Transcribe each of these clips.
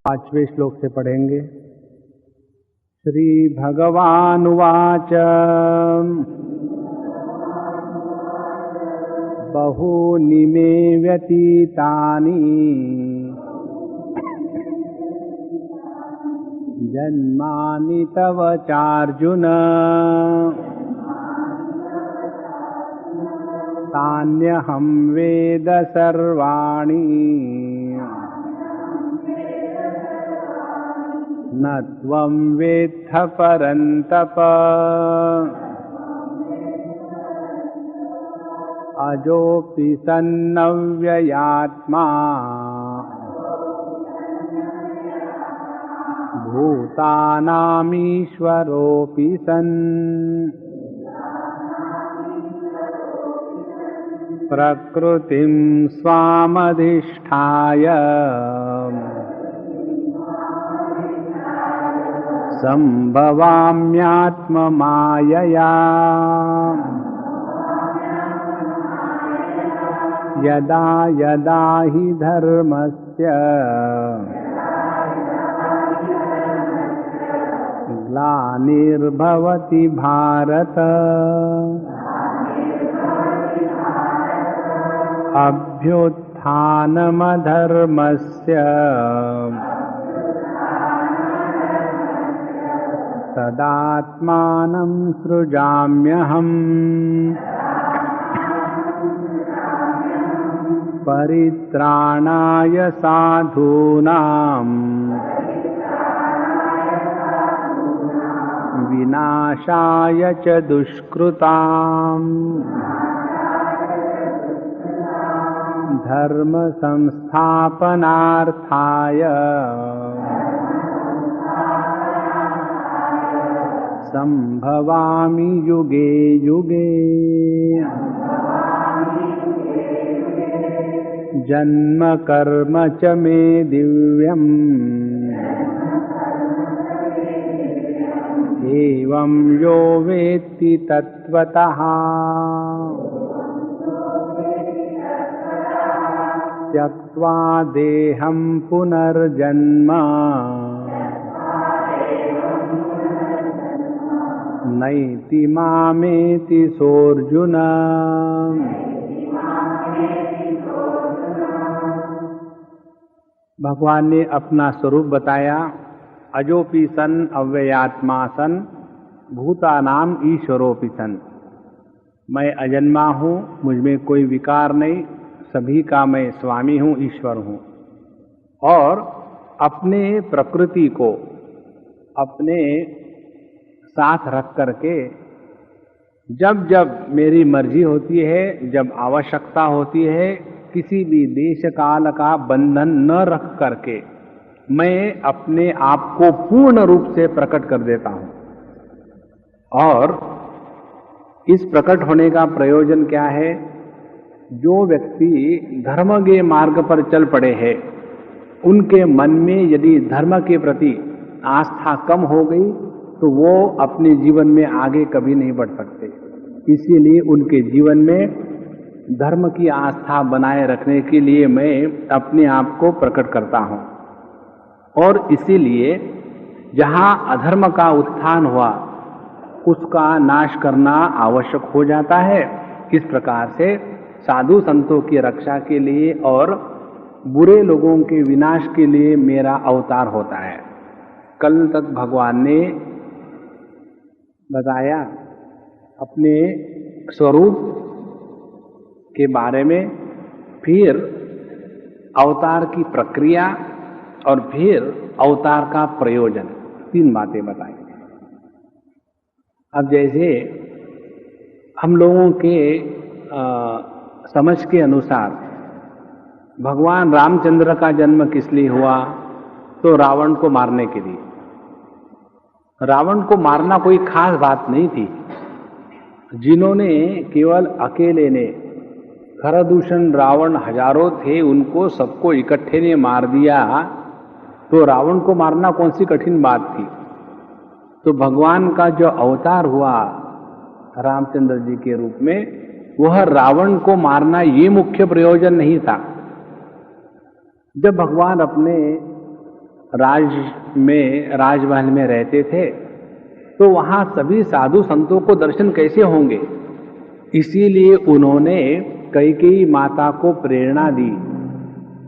पांचवें श्लोक से पढ़ेंगे। श्री भगवानुवाच बहूनि मे व्यतीतानि जन्मानि तव चार्जुन तान्यहं वेद सर्वाणि न त्वं वेत्थ परन्तप। अजोऽपि सन्नव्ययात्मा भूतानामीश्वरोऽपि सन् प्रकृतिं स्वामधिष्ठाय सम्भवाम्यात्ममायया। यदा यदा हि धर्मस्य ग्लानिर्भवति भारत अभ्युत्थानमधर्मस्य तदात्मानं सृजाम्यहम्। परित्राणाय साधूनां विनाशाय च दुष्कृताम् धर्म संस्थापनार्थाय संभवामि युगे युगे। जन्म कर्म च मे दिव्यम् एवं यो वेत्ति तत्त्वतः त्यक्त्वा देहं पुनर्जन्म नैति मामेति सोऽर्जुन। भगवान ने अपना स्वरूप बताया। अजोपि सन अव्ययात्मा सन भूतानाम ईश्वरोपि सन। मैं अजन्मा हूँ, मुझमें कोई विकार नहीं, सभी का मैं स्वामी हूँ, ईश्वर हूँ। और अपने प्रकृति को अपने साथ रख करके जब जब मेरी मर्जी होती है, जब आवश्यकता होती है, किसी भी देश काल का बंधन न रख करके मैं अपने आप को पूर्ण रूप से प्रकट कर देता हूँ। और इस प्रकट होने का प्रयोजन क्या है? जो व्यक्ति धर्म के मार्ग पर चल पड़े हैं, उनके मन में यदि धर्म के प्रति आस्था कम हो गई तो वो अपने जीवन में आगे कभी नहीं बढ़ सकते। इसीलिए उनके जीवन में धर्म की आस्था बनाए रखने के लिए मैं अपने आप को प्रकट करता हूँ। और इसीलिए जहाँ अधर्म का उत्थान हुआ उसका नाश करना आवश्यक हो जाता है। इस प्रकार से साधु संतों की रक्षा के लिए और बुरे लोगों के विनाश के लिए मेरा अवतार होता है। कल तक भगवान ने बताया अपने स्वरूप के बारे में, फिर अवतार की प्रक्रिया और फिर अवतार का प्रयोजन, 3 बातें बताई। अब जैसे हम लोगों के समझ के अनुसार भगवान रामचंद्र का जन्म किस लिए हुआ? तो रावण को मारने के लिए। रावण को मारना कोई खास बात नहीं थी। जिन्होंने केवल अकेले ने, खरदूषण रावण हजारों थे, उनको सबको इकट्ठे ने मार दिया, तो रावण को मारना कौन सी कठिन बात थी? तो भगवान का जो अवतार हुआ रामचंद्र जी के रूप में, वह रावण को मारना ये मुख्य प्रयोजन नहीं था। जब भगवान अपने राजमहल में रहते थे, तो वहां सभी साधु संतों को दर्शन कैसे होंगे। इसीलिए उन्होंने कैकेयी माता को प्रेरणा दी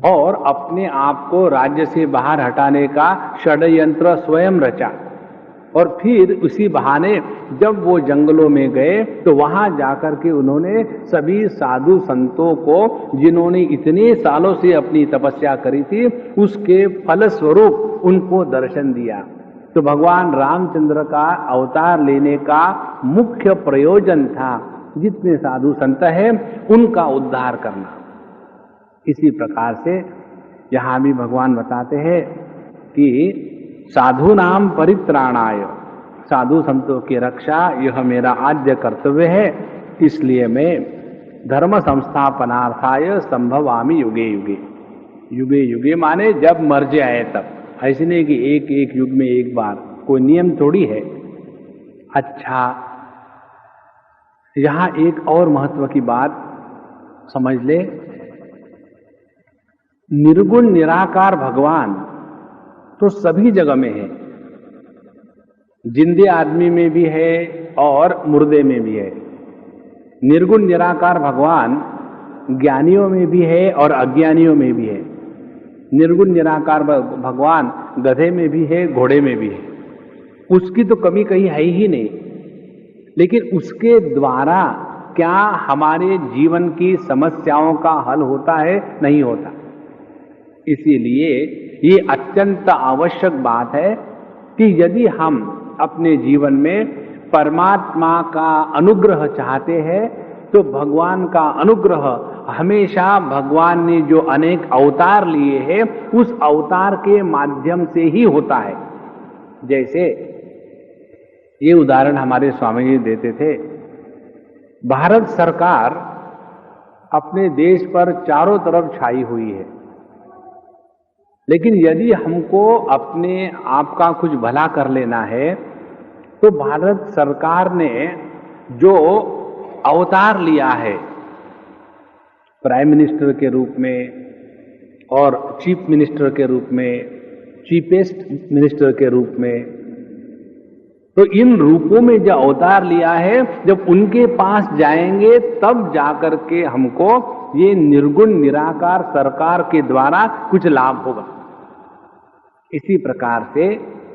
और अपने आप को राज्य से बाहर हटाने का षड्यंत्र स्वयं रचा। और फिर उसी बहाने जब वो जंगलों में गए तो वहां जाकर के उन्होंने सभी साधु संतों को, जिन्होंने इतने सालों से अपनी तपस्या करी थी, उसके फलस्वरूप उनको दर्शन दिया। तो भगवान रामचंद्र का अवतार लेने का मुख्य प्रयोजन था जितने साधु संत हैं उनका उद्धार करना। इसी प्रकार से यहां भी भगवान बताते हैं कि साधु नाम परित्राणाय, साधु संतों की रक्षा यह मेरा आद्य कर्तव्य है। इसलिए मैं धर्म संस्थापनार्थाय संभवामि युगे युगे। युगे युगे माने जब मर्जी आए तब, ऐसे नहीं कि एक एक युग में एक बार, कोई नियम थोड़ी है। अच्छा, यहां एक और महत्व की बात समझ ले। निर्गुण निराकार भगवान तो सभी जगह में है, जिंदे आदमी में भी है और मुर्दे में भी है। निर्गुण निराकार भगवान ज्ञानियों में भी है और अज्ञानियों में भी है। निर्गुण निराकार भगवान गधे में भी है, घोड़े में भी है, उसकी तो कमी कहीं है ही नहीं। लेकिन उसके द्वारा क्या हमारे जीवन की समस्याओं का हल होता है? नहीं होता। इसीलिए ये अत्यंत आवश्यक बात है कि यदि हम अपने जीवन में परमात्मा का अनुग्रह चाहते हैं तो भगवान का अनुग्रह हमेशा भगवान ने जो अनेक अवतार लिए हैं उस अवतार के माध्यम से ही होता है। जैसे ये उदाहरण हमारे स्वामी जी देते थे, भारत सरकार अपने देश पर चारों तरफ छाई हुई है, लेकिन यदि हमको अपने आप का कुछ भला कर लेना है तो भारत सरकार ने जो अवतार लिया है प्राइम मिनिस्टर के रूप में और चीफ मिनिस्टर के रूप में, चीफेस्ट मिनिस्टर के रूप में, तो इन रूपों में जो अवतार लिया है, जब उनके पास जाएंगे तब जाकर के हमको ये निर्गुण निराकार सरकार के द्वारा कुछ लाभ होगा। इसी प्रकार से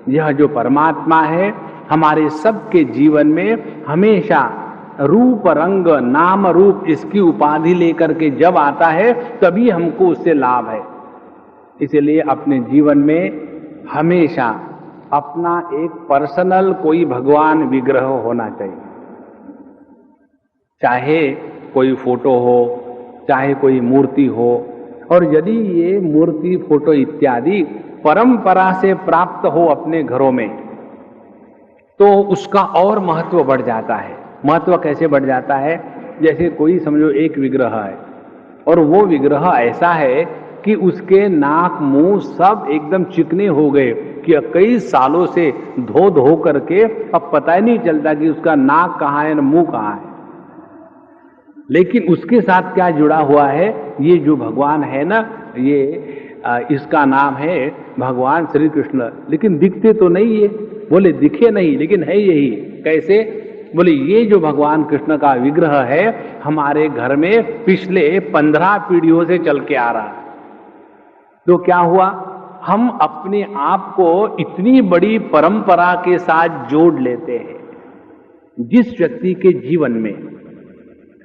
यह जो परमात्मा है हमारे सबके जीवन में हमेशा रूप रंग नाम रूप इसकी उपाधि लेकर के जब आता है तभी हमको उससे लाभ है। इसलिए अपने जीवन में हमेशा अपना एक पर्सनल कोई भगवान विग्रह होना चाहिए, चाहे कोई फोटो हो, चाहे कोई मूर्ति हो। और यदि ये मूर्ति फोटो इत्यादि परंपरा से प्राप्त हो अपने घरों में तो उसका और महत्व बढ़ जाता है। महत्व कैसे बढ़ जाता है? जैसे कोई समझो एक विग्रह है और वो विग्रह ऐसा है कि उसके नाक मुंह सब एकदम चिकने हो गए कि कई सालों से धो धो करके अब पता ही नहीं चलता कि उसका नाक कहाँ है, मुंह कहाँ है। लेकिन उसके साथ क्या जुड़ा हुआ है? ये जो भगवान है ना, ये इसका नाम है भगवान श्री कृष्ण, लेकिन दिखते तो नहीं है। बोले दिखे नहीं, लेकिन है यही। कैसे? बोले ये जो भगवान कृष्ण का विग्रह है हमारे घर में पिछले 15 पीढ़ियों से चल के आ रहा है। तो क्या हुआ? हम अपने आप को इतनी बड़ी परंपरा के साथ जोड़ लेते हैं। जिस व्यक्ति के जीवन में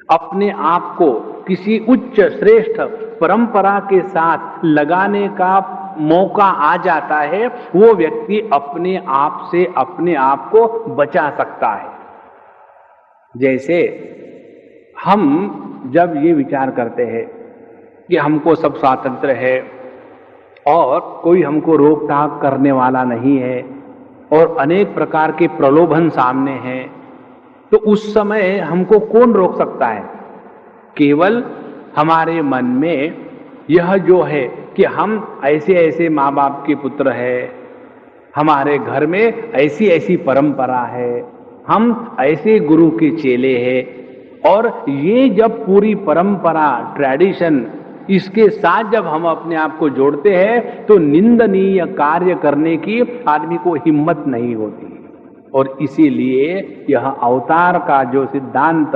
अपने आप को किसी उच्च श्रेष्ठ परंपरा के साथ लगाने का मौका आ जाता है, वो व्यक्ति अपने आप से अपने आप को बचा सकता है। जैसे हम जब ये विचार करते हैं कि हमको सब स्वातंत्र्य है और कोई हमको रोक टाक करने वाला नहीं है और अनेक प्रकार के प्रलोभन सामने हैं, तो उस समय हमको कौन रोक सकता है? केवल हमारे मन में यह जो है कि हम ऐसे ऐसे माँ बाप के पुत्र हैं, हमारे घर में ऐसी ऐसी परंपरा है, हम ऐसे गुरु के चेले हैं। और ये जब पूरी परंपरा ट्रेडिशन इसके साथ जब हम अपने आप को जोड़ते हैं तो निंदनीय कार्य करने की आदमी को हिम्मत नहीं होती। और इसीलिए यह अवतार का जो सिद्धांत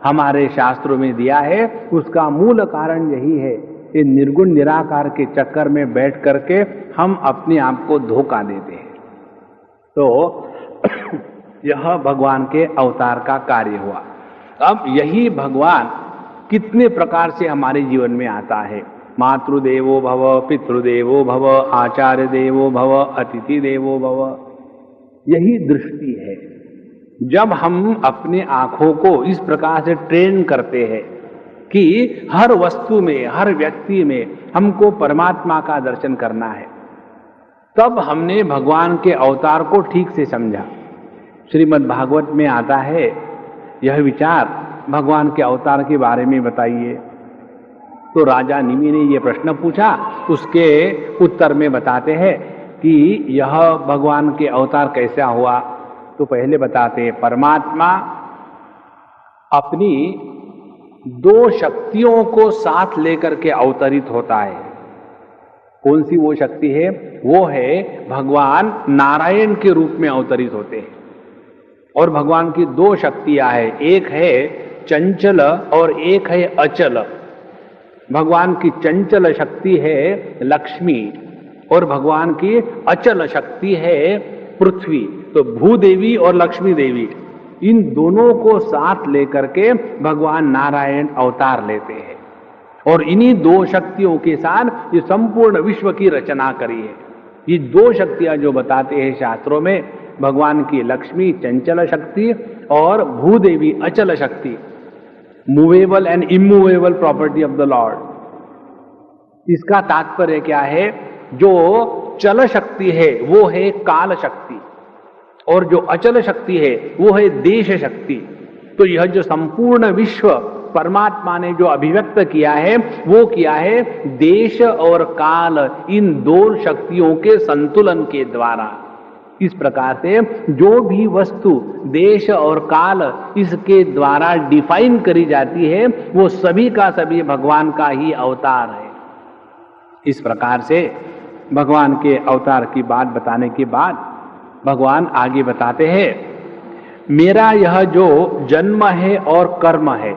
हमारे शास्त्रों में दिया है उसका मूल कारण यही है कि निर्गुण निराकार के चक्कर में बैठ करके हम अपने आप को धोखा देते हैं। तो यह भगवान के अवतार का कार्य हुआ। अब यही भगवान कितने प्रकार से हमारे जीवन में आता है। मातृदेवो भव, पितृदेवो भव, आचार्य देवो भव, अतिथि देवो भव। यही दृष्टि है। जब हम अपने आंखों को इस प्रकार से ट्रेन करते हैं कि हर वस्तु में, हर व्यक्ति में हमको परमात्मा का दर्शन करना है, तब हमने भगवान के अवतार को ठीक से समझा। श्रीमद् भागवत में आता है यह विचार, भगवान के अवतार के बारे में बताइए। तो राजा निमि ने यह प्रश्न पूछा, उसके उत्तर में बताते हैं कि यह भगवान के अवतार कैसा हुआ। तो पहले बताते हैं, परमात्मा अपनी दो शक्तियों को साथ लेकर के अवतरित होता है। कौन सी वो शक्ति है? वो है भगवान नारायण के रूप में अवतरित होते हैं। और भगवान की दो शक्तियां हैं, एक है चंचल और एक है अचल। भगवान की चंचल शक्ति है लक्ष्मी और भगवान की अचल शक्ति है पृथ्वी। तो भूदेवी और लक्ष्मी देवी, इन दोनों को साथ लेकर के भगवान नारायण अवतार लेते हैं। और इन्हीं दो शक्तियों के साथ ये संपूर्ण विश्व की रचना करी है। ये दो शक्तियां जो बताते हैं शास्त्रों में, भगवान की लक्ष्मी चंचल शक्ति और भूदेवी अचल शक्ति, movable and immovable property of the Lord. इसका तात्पर्य क्या है? जो चल शक्ति है वो है काल शक्ति और जो अचल शक्ति है वो है देश शक्ति। तो यह जो संपूर्ण विश्व परमात्मा ने जो अभिव्यक्त किया है वो किया है देश और काल, इन दो शक्तियों के संतुलन के द्वारा। इस प्रकार से जो भी वस्तु देश और काल इसके द्वारा डिफाइन करी जाती है वो सभी का सभी भगवान का ही अवतार है। इस प्रकार से भगवान के अवतार की बात बताने के बाद भगवान आगे बताते हैं, मेरा यह जो जन्म है और कर्म है,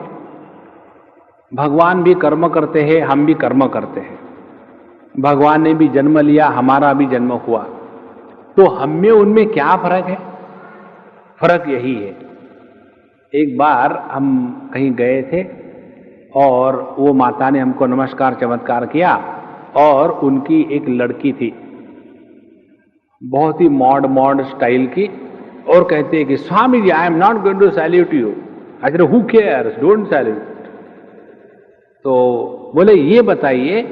भगवान भी कर्म करते हैं, हम भी कर्म करते हैं। भगवान ने भी जन्म लिया, हमारा भी जन्म हुआ, तो हम में उनमें क्या फर्क है? फर्क यही है, एक बार हम कहीं गए थे और वो माता ने हमको नमस्कार चमत्कार किया और उनकी एक लड़की थी बहुत ही मॉड स्टाइल की, और कहते हैं कि Swami ji I am not going to salute you. I said who cares, don't salute. तो बोले ये बताइए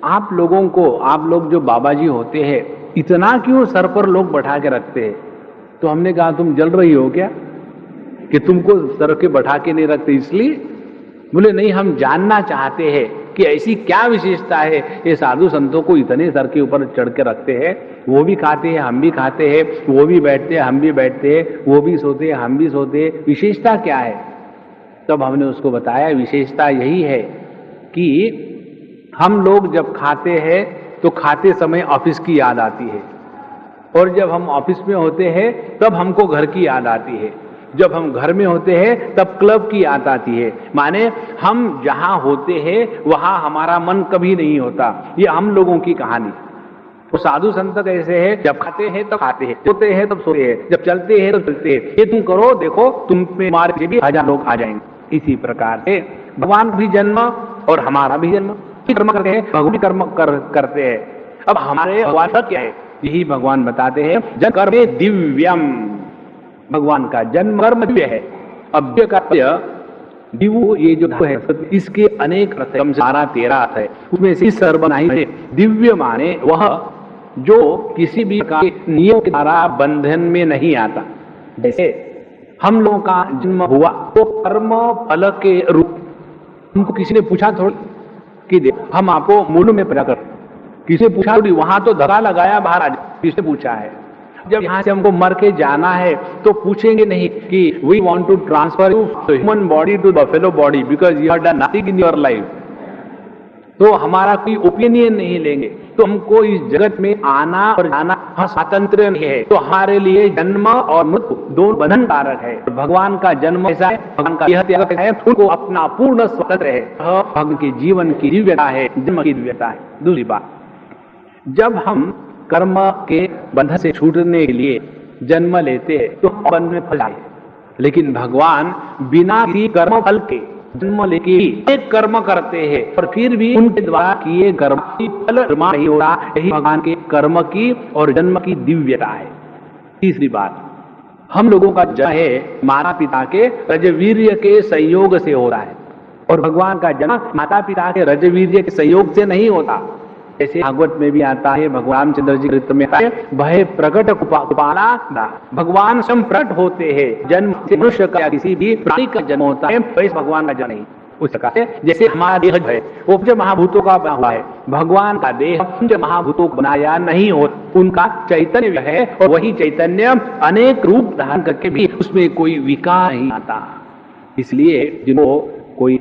आप लोगों को, आप लोग जो बाबा जी होते हैं इतना क्यों सर पर लोग बैठा के रखते हैं? तो हमने कहा तुम जल रही हो क्या कि तुमको सर के बैठा के नहीं रखते इसलिए? बोले नहीं, हम जानना चाहते हैं कि ऐसी क्या विशेषता है ये साधु संतों को इतने सर के ऊपर चढ़ के रखते हैं। वो भी खाते हैं, हम भी खाते हैं, वो भी बैठते हैं, हम भी बैठते हैं, वो भी सोते हैं, हम भी सोते हैं, विशेषता क्या है? तब हमने उसको बताया विशेषता यही है कि हम लोग जब खाते हैं तो खाते समय ऑफिस की याद आती है, और जब हम ऑफिस में होते हैं तब हमको घर की याद आती है, जब हम घर में होते हैं तब क्लब की याद आती है। माने हम जहां होते हैं वहां हमारा मन कभी नहीं होता। ये हम लोगों की कहानी। तो साधु संत कैसे है, जब खाते हैं तब खाते हैं, सोते हैं तब सोते हैं, जब चलते हैं तब चलते हैं। ये तुम करो, देखो तुम पे हमारे भी 1000 लोग आ जाएंगे। इसी प्रकार से भगवान भी जन्म और हमारा भी जन्म, कर्म करते हैं, भगवान भी कर्म करते हैं। अब हमारे भगवान का क्या है, यही भगवान बताते हैं, जन्म कर्मे दिव्यम। भगवान का जन्म कर्म दिव्य है। अब दिव्य का दिव्य ये जो है इसके अनेक अर्थ है, 12-13 अर्थ है, उसमें से सर्वनाही है। दिव्य माने वह जो किसी भी प्रकार के नियम के द्वारा बंधन में नहीं आता। जैसे हम लोगों का जन्म हुआ तो कर्म फल के रूप, हमको किसी ने पूछा थोड़ी कि देखो हम आपको मूल में पैदा कर, किसी ने पूछा थोड़ी, वहां तो धक्का लगाया बाहर आ जाए, किसने पूछा है? जब यहां से हमको मर के जाना है तो पूछेंगे नहीं कि we want to transfer you human body to buffalo body because you have done nothing in your life. तो हमारा कोई ओपिनियन नहीं लेंगे, तो हमको इस जगत में आना और जाना स्वातंत्र नहीं है। तो हमारे लिए जन्म और मृत्यु दोनों बंधन कारक है। भगवान का जन्म ऐसा है, भगवान का यह त्याग है, उनको अपना पूर्ण स्वतंत्र है। भगवान के जीवन की दिव्यता है, जन्म की दिव्यता है। दूसरी बात, जब हम कर्म के बंधन से छूटने के लिए जन्म लेते हैं तो बंधन में फंस जाते हैं, लेकिन भगवान बिना किसी कर्म फल के जन्म लेके ही एक कर्म करते हैं और फिर भी उनके द्वारा किए कर्म की फल नहीं होता। यही भगवान के कर्म की और जन्म की दिव्यता है। तीसरी बात, हम लोगों का जन्म है माता पिता के रजवीर्य के संयोग से हो रहा है, और भगवान का जन्म माता पिता के रजवीर्य के संयोग से नहीं होता। जैसे भागवत में भी आता है, भगवान रामचंद्र जी चरित्र में भय प्रकट कुपाला, भगवान स्वयं प्रकट होते हैं। जन्म से मनुष्य का या किसी भी प्राणी का जन्म होता है, वैसे भगवान का जन्म नहीं। उस प्रकार से जैसे हमारा देह है वो पंच महाभूतों का बना हुआ है, भगवान का देह पंच महाभूतों को बनाया नहीं हो, उनका चैतन्य है और वही चैतन्य अनेक रूप धारण करके भी उसमें कोई विकार नहीं आता। इसलिए जिनको कोई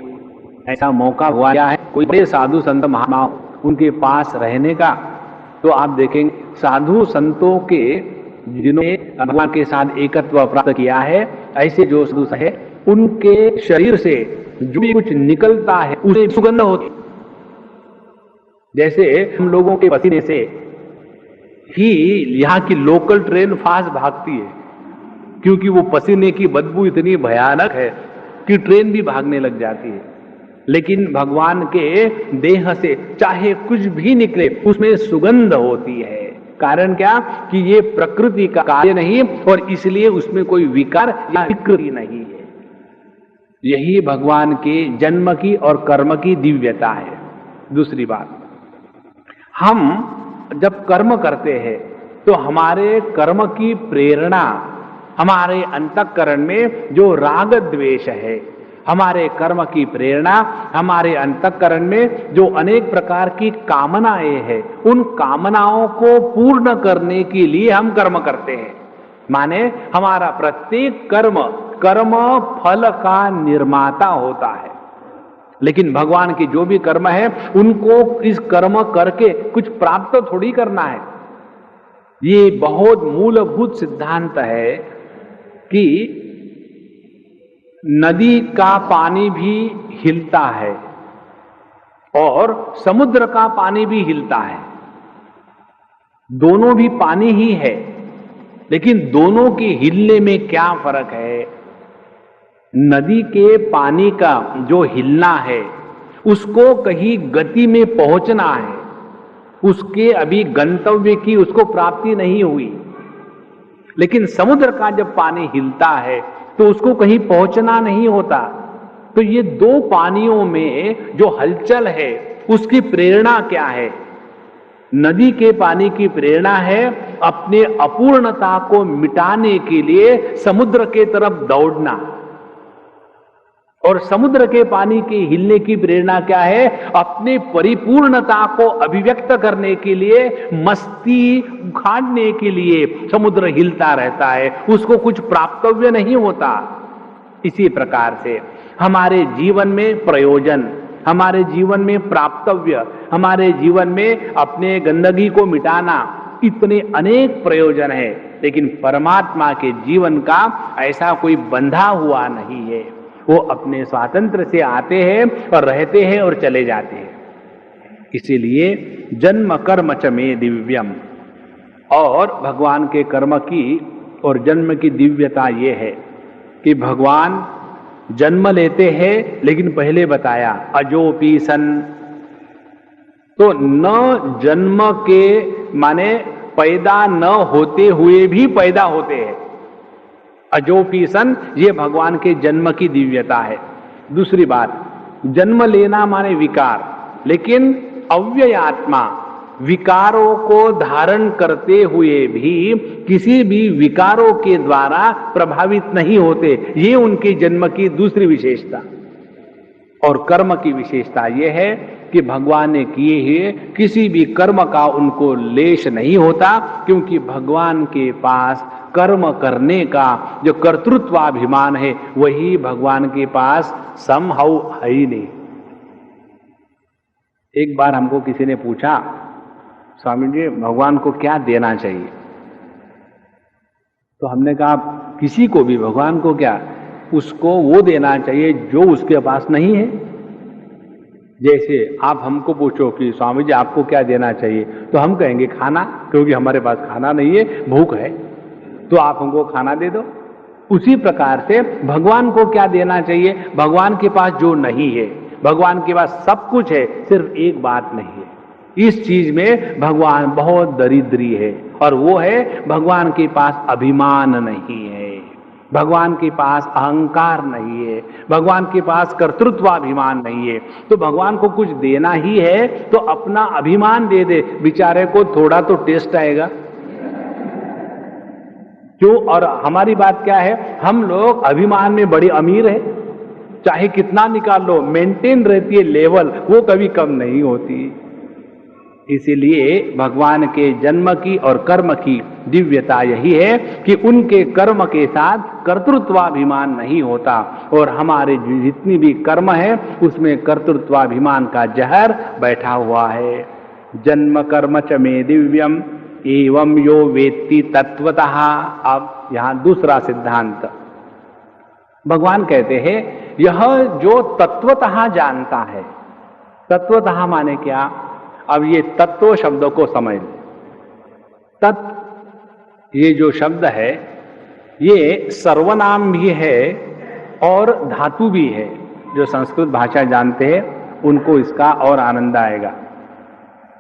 ऐसा मौका हुआ है, कोई बड़े साधु संत महात्मा उनके पास रहने का, तो आप देखेंगे साधु संतों के जिन्होंने भगवान के साथ एकत्व प्राप्त किया है, ऐसे जो साधु है उनके शरीर से जो भी कुछ निकलता है उसे सुगंध होती। जैसे हम लोगों के पसीने से ही यहाँ की लोकल ट्रेन फास्ट भागती है, क्योंकि वो पसीने की बदबू इतनी भयानक है कि ट्रेन भी भागने लग जाती है। लेकिन भगवान के देह से चाहे कुछ भी निकले उसमें सुगंध होती है। कारण क्या कि ये प्रकृति का कार्य नहीं और इसलिए उसमें कोई विकार या विकृति नहीं है। यही भगवान के जन्म की और कर्म की दिव्यता है। दूसरी बात, हम जब कर्म करते हैं तो हमारे कर्म की प्रेरणा हमारे अंतःकरण में जो राग द्वेष है, हमारे कर्म की प्रेरणा हमारे अंतःकरण में जो अनेक प्रकार की कामनाएं हैं, उन कामनाओं को पूर्ण करने के लिए हम कर्म करते हैं। माने हमारा प्रत्येक कर्म फल का निर्माता होता है। लेकिन भगवान के जो भी कर्म है उनको इस कर्म करके कुछ प्राप्त थोड़ी करना है। ये बहुत मूलभूत सिद्धांत है कि नदी का पानी भी हिलता है और समुद्र का पानी भी हिलता है, दोनों भी पानी ही है, लेकिन दोनों के हिलने में क्या फर्क है? नदी के पानी का जो हिलना है उसको कहीं गति में पहुंचना है, उसके अभी गंतव्य की उसको प्राप्ति नहीं हुई। लेकिन समुद्र का जब पानी हिलता है तो उसको कहीं पहुंचना नहीं होता। तो ये दो पानियों में जो हलचल है उसकी प्रेरणा क्या है? नदी के पानी की प्रेरणा है अपने अपूर्णता को मिटाने के लिए समुद्र के तरफ दौड़ना, और समुद्र के पानी के हिलने की प्रेरणा क्या है? अपने परिपूर्णता को अभिव्यक्त करने के लिए, मस्ती उखाड़ने के लिए समुद्र हिलता रहता है, उसको कुछ प्राप्तव्य नहीं होता। इसी प्रकार से हमारे जीवन में प्रयोजन, हमारे जीवन में प्राप्तव्य, हमारे जीवन में अपने गंदगी को मिटाना, इतने अनेक प्रयोजन है, लेकिन परमात्मा के जीवन का ऐसा कोई बंधा हुआ नहीं है। वो अपने स्वातंत्र से आते हैं और रहते हैं और चले जाते हैं। इसीलिए जन्म कर्म च मे दिव्यम, और भगवान के कर्म की और जन्म की दिव्यता ये है कि भगवान जन्म लेते हैं, लेकिन पहले बताया अजोपी सन, तो न जन्म के माने पैदा न होते हुए भी पैदा होते हैं। अजोपी सन, ये भगवान के जन्म की दिव्यता है। दूसरी बात, जन्म लेना माने विकार, लेकिन अव्ययात्मा विकारों को धारण करते हुए भी किसी भी विकारों के द्वारा प्रभावित नहीं होते, ये उनके जन्म की दूसरी विशेषता। और कर्म की विशेषता यह है कि भगवान ने किए हुए किसी भी कर्म का उनको लेश नहीं होता, क्योंकि भगवान के पास कर्म करने का जो कर्तृत्वाभिमान है वही भगवान के पास समहाउ है ही नहीं। एक बार हमको किसी ने पूछा, स्वामी जी भगवान को क्या देना चाहिए? तो हमने कहा किसी को भी, भगवान को क्या, उसको वो देना चाहिए जो उसके पास नहीं है। जैसे आप हमको पूछो कि स्वामी जी आपको क्या देना चाहिए, तो हम कहेंगे खाना, क्योंकि हमारे पास खाना नहीं है, भूख है, तो आप हमको खाना दे दो। उसी प्रकार से भगवान को क्या देना चाहिए? भगवान के पास जो नहीं है, भगवान के पास सब कुछ है, सिर्फ एक बात नहीं है। इस चीज में भगवान बहुत दरिद्री है, और वो है भगवान के पास अभिमान नहीं है, भगवान के पास अहंकार नहीं है, भगवान के पास कर्तृत्वाभिमान नहीं है। तो भगवान को कुछ देना ही है तो अपना अभिमान दे दे, बेचारे को थोड़ा तो टेस्ट आएगा। क्यों? और हमारी बात क्या है, हम लोग अभिमान में बड़े अमीर है, चाहे कितना निकाल लो मेंटेन रहती है लेवल, वो कभी कम नहीं होती। इसीलिए भगवान के जन्म की और कर्म की दिव्यता यही है कि उनके कर्म के साथ कर्तृत्वाभिमान नहीं होता, और हमारे जितनी भी कर्म है उसमें कर्तृत्वाभिमान का जहर बैठा हुआ है। जन्म कर्म च मे दिव्यम एवं यो वेत्ति तत्वतः। अब यहां दूसरा सिद्धांत भगवान कहते हैं, यह जो तत्वतः जानता है, तत्वतः माने क्या? अब ये तत्व शब्दों को समझ लो। तत्व ये जो शब्द है ये सर्वनाम भी है और धातु भी है। जो संस्कृत भाषा जानते हैं उनको इसका और आनंद आएगा।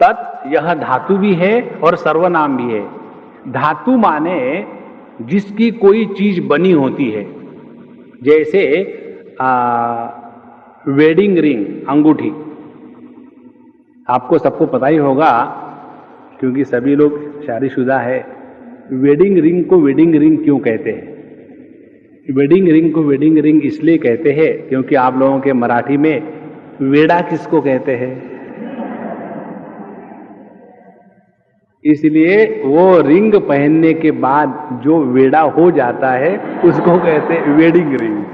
तत् यह धातु भी है और सर्वनाम भी है। धातु माने जिसकी कोई चीज बनी होती है, जैसे वेडिंग रिंग, अंगूठी। आपको सबको पता ही होगा क्योंकि सभी लोग शादीशुदा है। वेडिंग रिंग को वेडिंग रिंग क्यों कहते हैं? वेडिंग रिंग को वेडिंग रिंग इसलिए कहते हैं क्योंकि आप लोगों के मराठी में वेड़ा किसको कहते हैं, इसलिए वो रिंग पहनने के बाद जो वेड़ा हो जाता है उसको कहते हैं वेडिंग रिंग।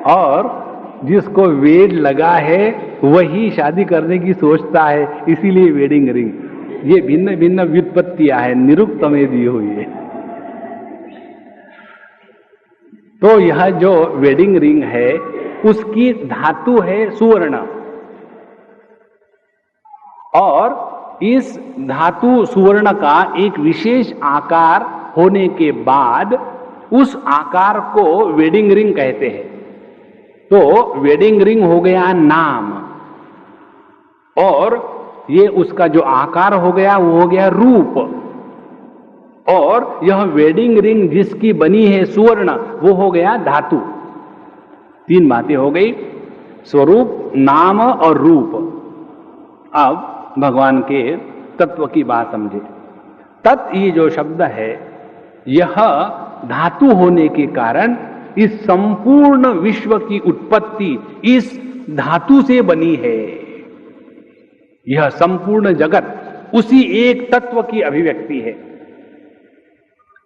और जिसको वेड लगा है वही शादी करने की सोचता है, इसीलिए वेडिंग रिंग। ये भिन्न भिन्न व्युत्पत्तियां है, निरुक्त में दी हुई है। तो यह जो वेडिंग रिंग है उसकी धातु है सुवर्ण, और इस धातु सुवर्ण का एक विशेष आकार होने के बाद उस आकार को वेडिंग रिंग कहते हैं। तो वेडिंग रिंग हो गया नाम, और ये उसका जो आकार हो गया वो हो गया रूप, और यह वेडिंग रिंग जिसकी बनी है सुवर्ण वो हो गया धातु। तीन बातें हो गई, स्वरूप, नाम और रूप। अब भगवान के तत्व की बात समझे। तत् ये जो शब्द है यह धातु होने के कारण इस संपूर्ण विश्व की उत्पत्ति इस धातु से बनी है। यह संपूर्ण जगत उसी एक तत्व की अभिव्यक्ति है।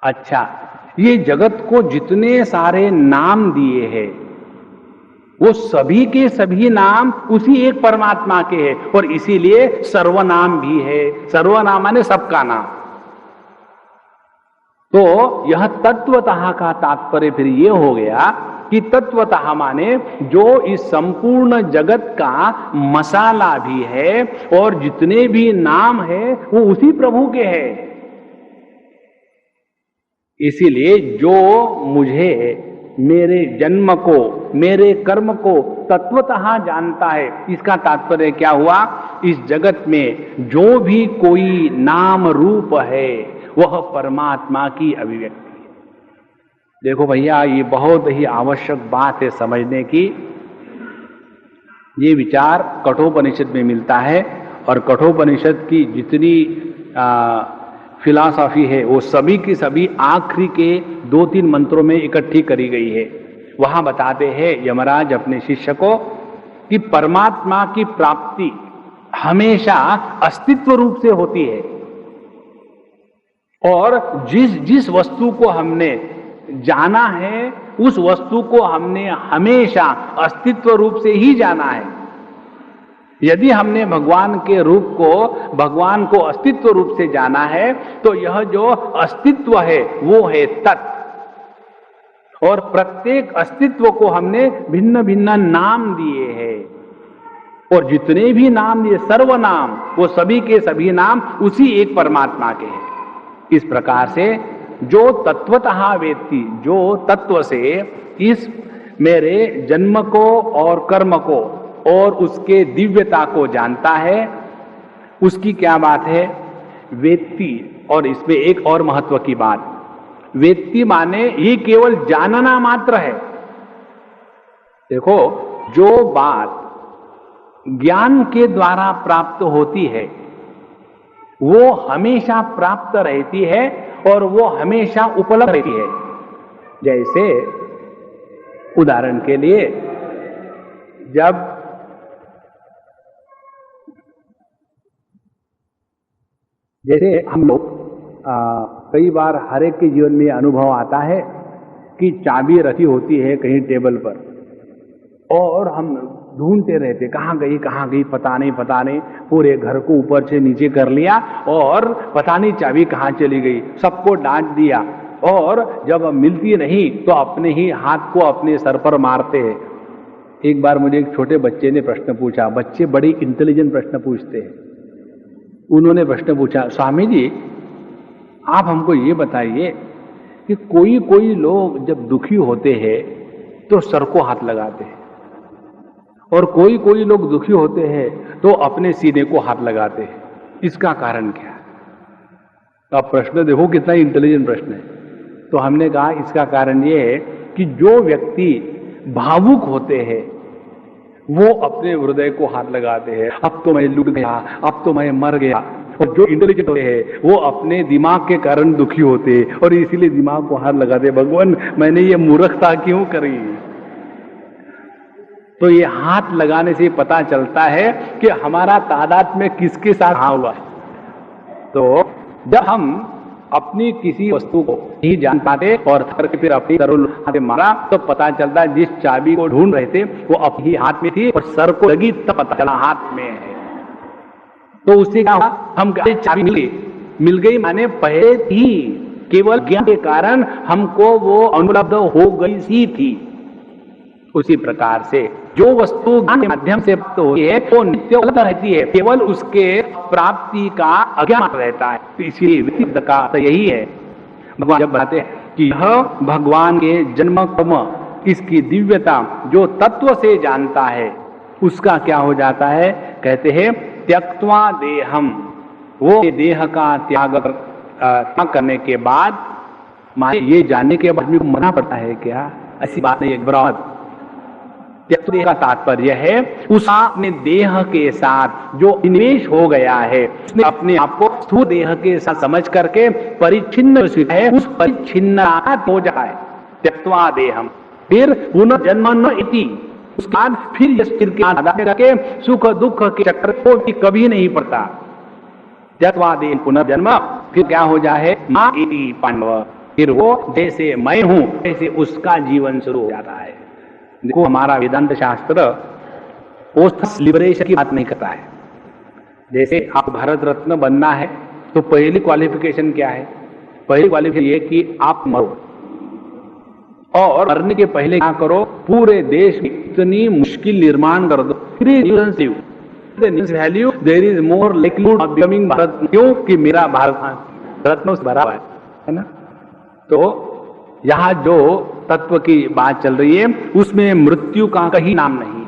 अच्छा, ये जगत को जितने सारे नाम दिए हैं वो सभी के सभी नाम उसी एक परमात्मा के हैं, और इसीलिए सर्वनाम भी है। सर्वनाम माने सबका नाम। तो यह तत्वतः का तात्पर्य फिर ये हो गया कि तत्वतः माने जो इस संपूर्ण जगत का मसाला भी है, और जितने भी नाम है वो उसी प्रभु के हैं। इसीलिए जो मुझे, मेरे जन्म को, मेरे कर्म को तत्वतः जानता है, इसका तात्पर्य क्या हुआ? इस जगत में जो भी कोई नाम रूप है वह परमात्मा की अभिव्यक्ति है। देखो भैया, ये बहुत ही आवश्यक बात है समझने की। ये विचार कठोपनिषद में मिलता है, और कठोपनिषद की जितनी फिलॉसफी है वो सभी की सभी आखिरी के 2-3 मंत्रों में इकट्ठी करी गई है। वहां बताते हैं यमराज अपने शिष्य को कि परमात्मा की प्राप्ति हमेशा अस्तित्व रूप से होती है, और जिस जिस वस्तु को हमने जाना है, उस वस्तु को हमने हमेशा अस्तित्व रूप से ही जाना है। यदि हमने भगवान के रूप को, भगवान को अस्तित्व रूप से जाना है, तो यह जो अस्तित्व है वो है तत्व। और प्रत्येक अस्तित्व को हमने भिन्न भिन्न नाम दिए हैं, और जितने भी नाम दिए सर्वनाम, वो सभी के सभी नाम उसी एक परमात्मा के हैं। इस प्रकार से जो तत्वतः वेत्ति, जो तत्व से इस मेरे जन्म को और कर्म को और उसके दिव्यता को जानता है, उसकी क्या बात है? वेत्ति। और इसमें एक और महत्व की बात, वेत्ति माने ये केवल जानना मात्र है। देखो, जो बात ज्ञान के द्वारा प्राप्त होती है वो हमेशा प्राप्त रहती है और वो हमेशा उपलब्ध रहती है। जैसे उदाहरण के लिए, जैसे हम लोग कई बार हर एक के जीवन में अनुभव आता है कि चाबी रखी होती है कहीं टेबल पर, और हम ढूंढते रहते, कहाँ गई पता नहीं, पूरे घर को ऊपर से नीचे कर लिया और पता नहीं चाबी कहाँ चली गई, सबको डांट दिया, और जब मिलती नहीं तो अपने ही हाथ को अपने सर पर मारते हैं। एक बार मुझे एक छोटे बच्चे ने प्रश्न पूछा, बच्चे बड़े इंटेलिजेंट प्रश्न पूछते हैं। उन्होंने प्रश्न पूछा, स्वामी जी आप हमको ये बताइए कि कोई लोग जब दुखी होते हैं तो सर को हाथ लगाते हैं, और कोई लोग दुखी होते हैं तो अपने सीने को हाथ लगाते हैं, इसका कारण क्या है? अब प्रश्न देखो कितना इंटेलिजेंट प्रश्न है। तो हमने कहा इसका कारण ये है कि जो व्यक्ति भावुक होते हैं वो अपने हृदय को हाथ लगाते हैं, अब तो मैं लुट गया, अब तो मैं मर गया। और जो इंटेलिजेंट होते हैं वो अपने दिमाग के कारण दुखी होते हैं और इसीलिए दिमाग को हाथ लगाते हैं, भगवान मैंने ये मूर्खता क्यों करी। तो ये हाथ लगाने से पता चलता है कि हमारा तादाद में किसके साथ हुआ। तो जब हम अपनी किसी वस्तु को नहीं जान पाते और फिर अपनी तरह मारा तो पता चलता जिस चाबी को ढूंढ रहे थे वो अपनी हाथ में थी और सर को लगी तब पता चला हाथ में है। तो उससे क्या हुआ, हम चाबी मिल गई माने पहले थी, केवल ज्ञान के कारण हमको वो अनुपलब्ध हो गई सी थी। उसी प्रकार से जो वस्तु ज्ञान के माध्यम से प्राप्त होती है वो नित्य उपलब्ध रहती है, केवल उसके प्राप्ति का अज्ञान रहता है। तो इसीलिए व्यक्ति का यही है, भगवान जब बताते हैं कि यह भगवान के जन्म कर्म इसकी दिव्यता जो तत्व से जानता है उसका क्या हो जाता है, कहते हैं त्यक्त्वा देहम, वो देह का त्याग करने के बाद, माने ये जानने के बाद को मना पड़ता है क्या? ऐसी बात नहीं। एक बराबर त्यक्त्वा का तात्पर्य है उस अपने देह के साथ जो निवेश हो गया है, उसने अपने आप को स्थूल देह के साथ समझ करके परिच्छिन्न है, उस परिच्छिन्न हो जाए त्यक्त्वा देहम। फिर पुनर्जन्म इति, उसके बाद फिर इस शरीर के आधार करके सुख दुख के चक्कर को भी कभी नहीं पड़ता। त्यक्त्वा देह पुनर्जन्म, फिर क्या हो जाए मां इति पांडव, फिर वो जैसे मैं हूं ऐसे उसका जीवन शुरू हो जाता है। देखो हमारा वेदांत शास्त्र पोस्ट लिबरेशन की बात नहीं करता है। जैसे आप भारत रत्न बनना है तो पहली क्वालिफिकेशन क्या है? पहली क्वालिफिकेशन ये कि आप मरो, और मरने के पहले क्या करो, पूरे देश में इतनी मुश्किल निर्माण कर दो, value there is more likelihood of becoming Bharat, क्यों कि मेरा भारत रत्न से भरा है ना। तो यहाँ जो तत्व की बात चल रही है उसमें मृत्यु का कहीं नाम नहीं है।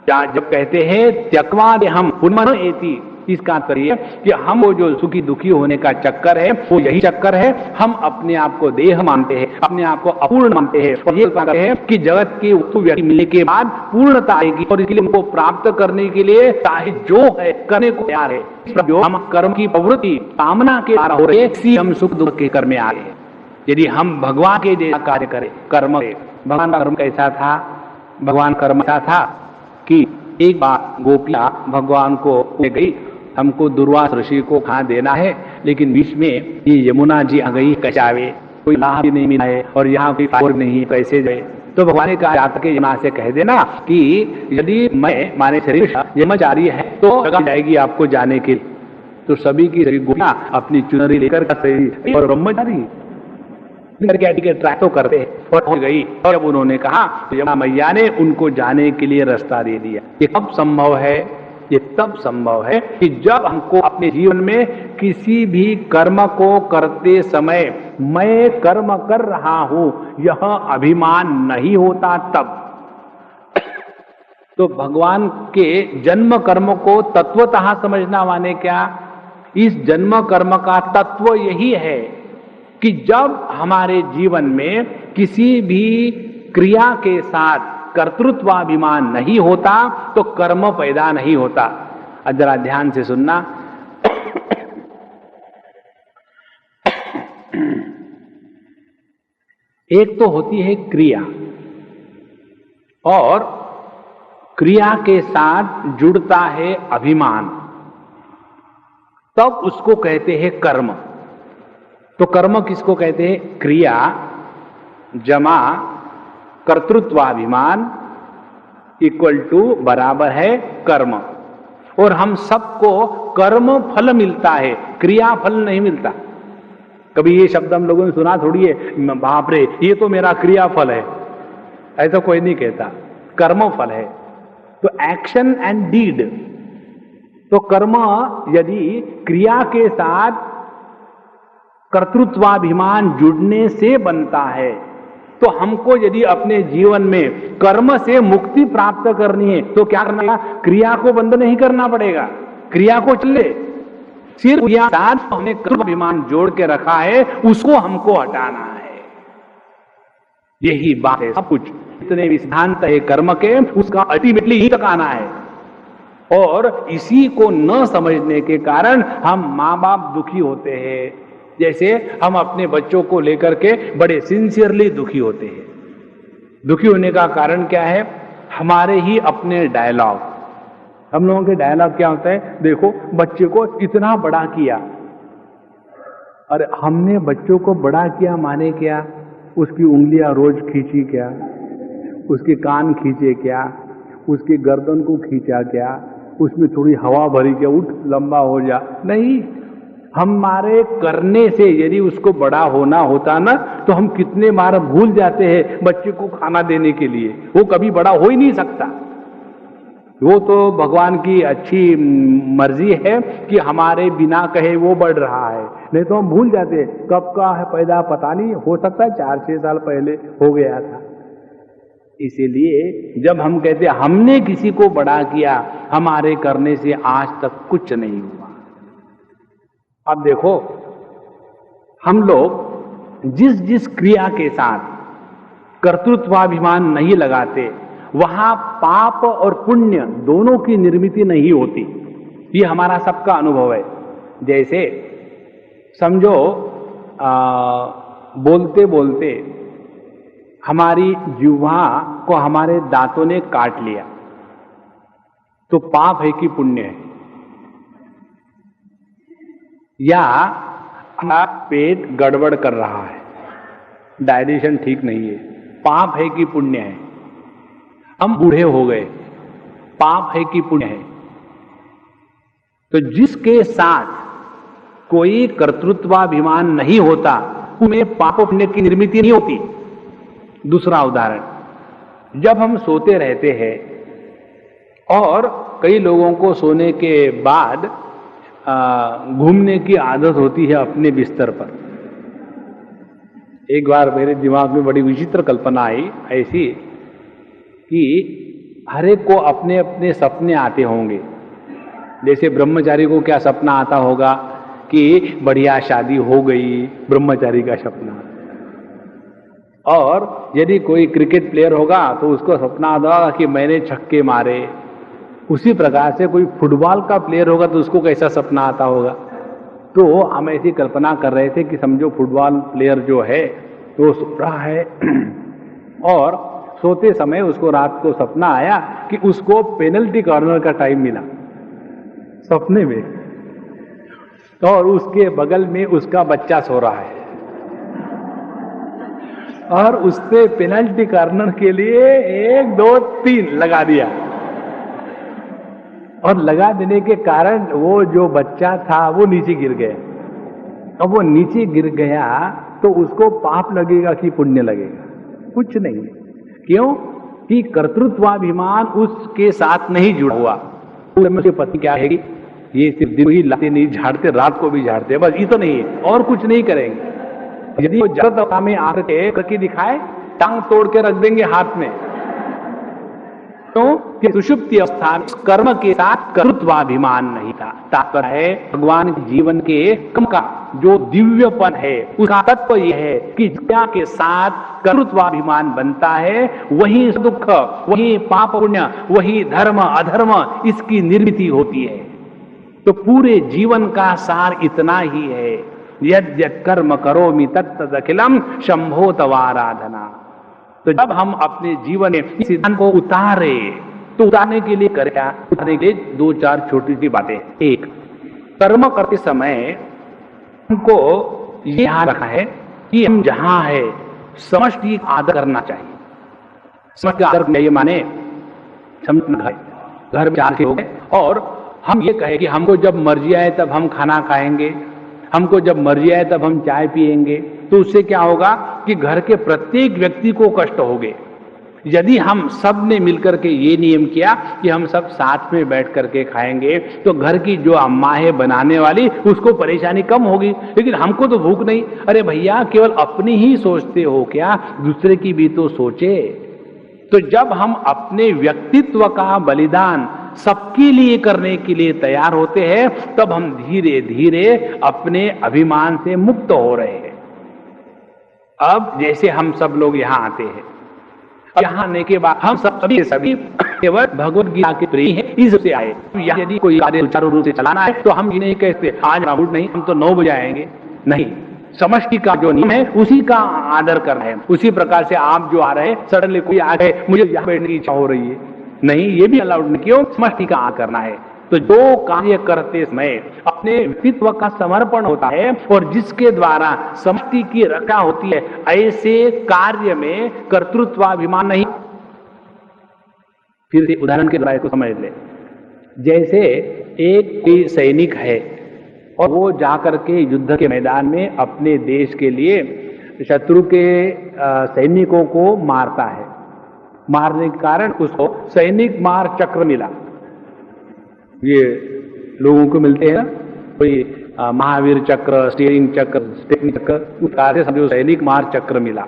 क्या जब कहते हैं त्यक्त्वा देहम पुनः एति, इसका तात्पर्य कि हम वो जो सुखी दुखी होने का चक्कर है वो यही चक्कर है, हम अपने आप को देह मानते हैं, अपने आप को अपूर्ण मानते हैं, और ये कहते हैं कि जगत की व्यक्ति मिलने के बाद पूर्णता आएगी और इसके लिए उनको प्राप्त करने के लिए चाहे जो है करने को तैयार है। जो हम कर्म की प्रवृत्ति कामना के द्वारा हो रही है, इसी हम सुख दुख के कर्म में आ गए। यदि हम भगवान के जैसा कार्य करें, कर्म करें, भगवान का कर्म कैसा था? भगवान कर्म ऐसा था कि एक बार गोपियां भगवान को ले गई, हमको दुर्वास ऋषि को खाना देना है, लेकिन बीच में ये यमुना जी आ गई कचावे, कोई लाभ भी नहीं मिला है और यहाँ कोई फायदा नहीं, कैसे जाए? तो भगवान ने कहा जातक के यमा से कह देना कि यदि मैं माने शरीर ब्रह्मचारी है तो जगह जाएगी आपको जाने के लिए। तो सभी की गोपियां अपनी चुनरी लेकर और ब्रह्मचारी करके ट्रैक तो करते हैं और हो गई। और जब उन्होंने कहा तो यमुना मैया ने उनको जाने के लिए रास्ता दे दिया। ये कब संभव है? ये तब संभव है कि जब हमको अपने जीवन में किसी भी कर्म को करते समय मैं कर्म कर रहा हूं यह अभिमान नहीं होता तब। तो भगवान के जन्म कर्म को तत्वतः समझना माने क्या? इस जन्म कर्म का तत्व यही है कि जब हमारे जीवन में किसी भी क्रिया के साथ कर्तृत्वाभिमान नहीं होता तो कर्म पैदा नहीं होता। जरा ध्यान से सुनना। एक तो होती है क्रिया और क्रिया के साथ जुड़ता है अभिमान, तब उसको कहते हैं कर्म। तो कर्म किसको कहते हैं? क्रिया जमा कर्तृत्वाभिमान इक्वल टू बराबर है कर्म। और हम सबको कर्म फल मिलता है, क्रिया फल नहीं मिलता। कभी ये शब्द हम लोगों ने सुना थोड़ी है, बाप रे ये तो मेरा क्रिया फल है, ऐसा कोई नहीं कहता। कर्म फल है। तो एक्शन एंड डीड। तो कर्म यदि क्रिया के साथ कर्तृत्वाभिमान जुड़ने से बनता है तो हमको यदि अपने जीवन में कर्म से मुक्ति प्राप्त करनी है तो क्या करना? क्रिया को बंद नहीं करना पड़ेगा, क्रिया को चले। सिर्फ क्रिया के साथ हमने कर्तृत्वाभिमान जोड़ के रखा है, उसको हमको हटाना है। यही बात है सब कुछ। इतने सिद्धांत है कर्म के, उसका अल्टीमेटली ही तक आना है। और इसी को न समझने के कारण हम माँ बाप दुखी होते हैं। जैसे हम अपने बच्चों को लेकर के बड़े सिंसियरली दुखी होते हैं। दुखी होने का कारण क्या है? हमारे ही अपने डायलॉग। हम लोगों के डायलॉग क्या होता है? देखो बच्चे को इतना बड़ा किया, और हमने बच्चों को बड़ा किया माने क्या? उसकी उंगलियां रोज खींची क्या? उसके कान खींचे क्या? उसकी गर्दन को खींचा क्या? उसमें थोड़ी हवा भरी क्या? उठ लंबा हो जा? नहीं। हमारे करने से यदि उसको बड़ा होना होता ना तो हम कितने बार भूल जाते हैं बच्चे को खाना देने के लिए। वो कभी बड़ा हो ही नहीं सकता। वो तो भगवान की अच्छी मर्जी है कि हमारे बिना कहे वो बढ़ रहा है, नहीं तो हम भूल जाते कब का है पैदा पता नहीं, हो सकता है 4-6 साल पहले हो गया था। इसीलिए जब हम कहते हमने किसी को बड़ा किया, हमारे करने से आज तक कुछ नहीं हुआ। अब देखो हम लोग जिस जिस क्रिया के साथ कर्तृत्वाभिमान नहीं लगाते वहां पाप और पुण्य दोनों की निर्मित नहीं होती। ये हमारा सबका अनुभव है। जैसे समझो बोलते बोलते हमारी जिह्वा को हमारे दांतों ने काट लिया, तो पाप है कि पुण्य है? या पेट गड़बड़ कर रहा है, डाइजेशन ठीक नहीं है, पाप है कि पुण्य है? हम बूढ़े हो गए, पाप है कि पुण्य है? तो जिसके साथ कोई कर्तृत्वाभिमान नहीं होता उनमें पाप पुण्य की निर्मित नहीं होती। दूसरा उदाहरण, जब हम सोते रहते हैं और कई लोगों को सोने के बाद घूमने की आदत होती है अपने बिस्तर पर। एक बार मेरे दिमाग में बड़ी विचित्र कल्पना आई ऐसी कि हर एक को अपने अपने सपने आते होंगे। जैसे ब्रह्मचारी को क्या सपना आता होगा कि बढ़िया शादी हो गई, ब्रह्मचारी का सपना। और यदि कोई क्रिकेट प्लेयर होगा तो उसको सपना आता होगा कि मैंने छक्के मारे। उसी प्रकार से कोई फुटबॉल का प्लेयर होगा तो उसको कैसा सपना आता होगा। तो हम ऐसी कल्पना कर रहे थे कि समझो फुटबॉल प्लेयर जो है तो सो रहा है और सोते समय उसको रात को सपना आया कि उसको पेनल्टी कॉर्नर का टाइम मिला सपने में, और उसके बगल में उसका बच्चा सो रहा है। और उससे पेनल्टी कॉर्नर के लिए 1 2 3 लगा दिया। और लगा देने के कारण वो जो बच्चा था वो नीचे गिर गया। अब वो नीचे गिर गया तो उसको पाप लगेगा कि पुण्य लगेगा? कुछ नहीं। क्यों? कि कर्तृत्वाभिमान उसके साथ नहीं जुड़ा हुआ। उसके पति क्या है कि ये सिर्फ दिन ही लाते नहीं झाड़ते, रात को भी झाड़ते, बस ये तो नहीं है, और कुछ नहीं करेंगे। यदि वो जगत अवस्था में आके करके दिखाए, टांग तोड़ के रख देंगे हाथ में। तो सुषुप्ति अवस्था में कर्म के साथ कर्तृत्वाभिमान नहीं था। तात्पर्य है भगवान के जीवन के कर्म का जो दिव्यपन है उसका तत्व यह है कि ज्ञा के साथ कर्तृत्वाभिमान बनता है, वही दुख, वही पाप पुण्य, वही धर्म अधर्म, इसकी निर्मिति होती है। तो पूरे जीवन का सार इतना ही है, यद यद कर्म करोमि तत्तद् अखिलम शंभो तवाराधना। तो जब हम अपने जीवन में इस सिद्धांत को उतारे तो उतारने के लिए करें क्या? उतारने के लिए 2-4 छोटी सी बातें। एक, कर्म करते समय हमको ये ध्यान रखना है कि हम जहां है समष्टि का आदर करना चाहिए। समष्टि का आदर चाहिए माने घर में 4 लोग हैं और हम ये कहें कि हमको जब मर्जी आए तब हम खाना खाएंगे, हमको जब मर्जी आए तब हम चाय पिएंगे, तो उससे क्या होगा कि घर के प्रत्येक व्यक्ति को कष्ट होगे। यदि हम सब ने मिलकर के ये नियम किया कि हम सब साथ में बैठ करके खाएंगे तो घर की जो अम्मा है बनाने वाली उसको परेशानी कम होगी, लेकिन हमको तो भूख नहीं। अरे भैया, केवल अपनी ही सोचते हो क्या? दूसरे की भी तो सोचे। तो जब हम अपने व्यक्तित्व का बलिदान सबके लिए करने के लिए तैयार होते हैं तब हम धीरे धीरे अपने अभिमान से मुक्त हो रहे हैं। अब जैसे हम सब लोग यहाँ आते हैं, यहाँ आने के बाद हम सभी केवल भगवत गीता के प्रेमी हैं, इससे आए। यदि कोई कार्य सुचारू रूप से चलाना है तो हम ये नहीं कहते आज राहुल नहीं, हम तो 9 बजे आएंगे। नहीं, समष्टि का जो नियम है उसी का आदर करना है। उसी प्रकार से आप जो आ रहे हैं, सडनली कोई आ गए, मुझे यहाँ बैठने की इच्छा हो रही है, नहीं, ये भी अलाउड नहीं। क्यों? समष्टि का आदर करना है। तो जो कार्य करते समय अपने व्यक्तित्व का समर्पण होता है और जिसके द्वारा समष्टि की रक्षा होती है, ऐसे कार्य में कर्तृत्वाभिमान नहीं। फिर से उदाहरण के द्वारा इसको समझ ले। जैसे एक सैनिक है और वो जाकर के युद्ध के मैदान में अपने देश के लिए शत्रु के सैनिकों को मारता है। मारने के कारण उसको सैनिक मार चक्र मिला। ये लोगों को मिलते हैं ना, कोई महावीर चक्र, स्टीयरिंग चक्र, टेक्निक चक्र, उस कार्य समझो सैनिक मार चक्र मिला।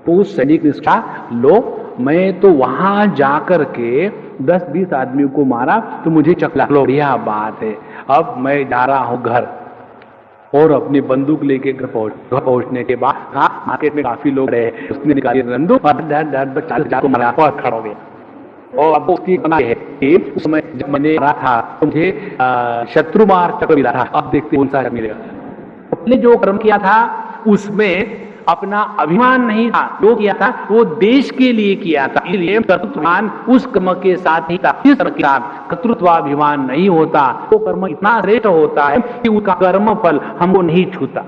तो उस सैनिक ने कहा, लो मैं तो वहां जाकर के 10-20 आदमियों को मारा तो मुझे चक्र। लो, बढ़िया बात है। अब मैं जा रहा हूं घर और अपनी बंदूक लेके घर पहुंचने के बाद मार्केट में काफी लोग रहे, उसने निकाली बंदूक और मारा और खड़ा हो गया। और अब उसकी है कि उस समय जब मैंने मारा था तो मुझे शत्रु मार चक्र मिला था। अब देखते कौन सा मिलेगा। अपने जो कर्म किया था उसमें अपना अभिमान नहीं था, जो किया था वो देश के लिए किया था, इसलिए कर्तृत्वाभिमान उस कर्म के साथ ही था। इस कर्म के साथ कर्तृत्वाभिमान नहीं होता वो कर्म इतना श्रेष्ठ होता है कि उसका कर्म फल हमको नहीं छूता।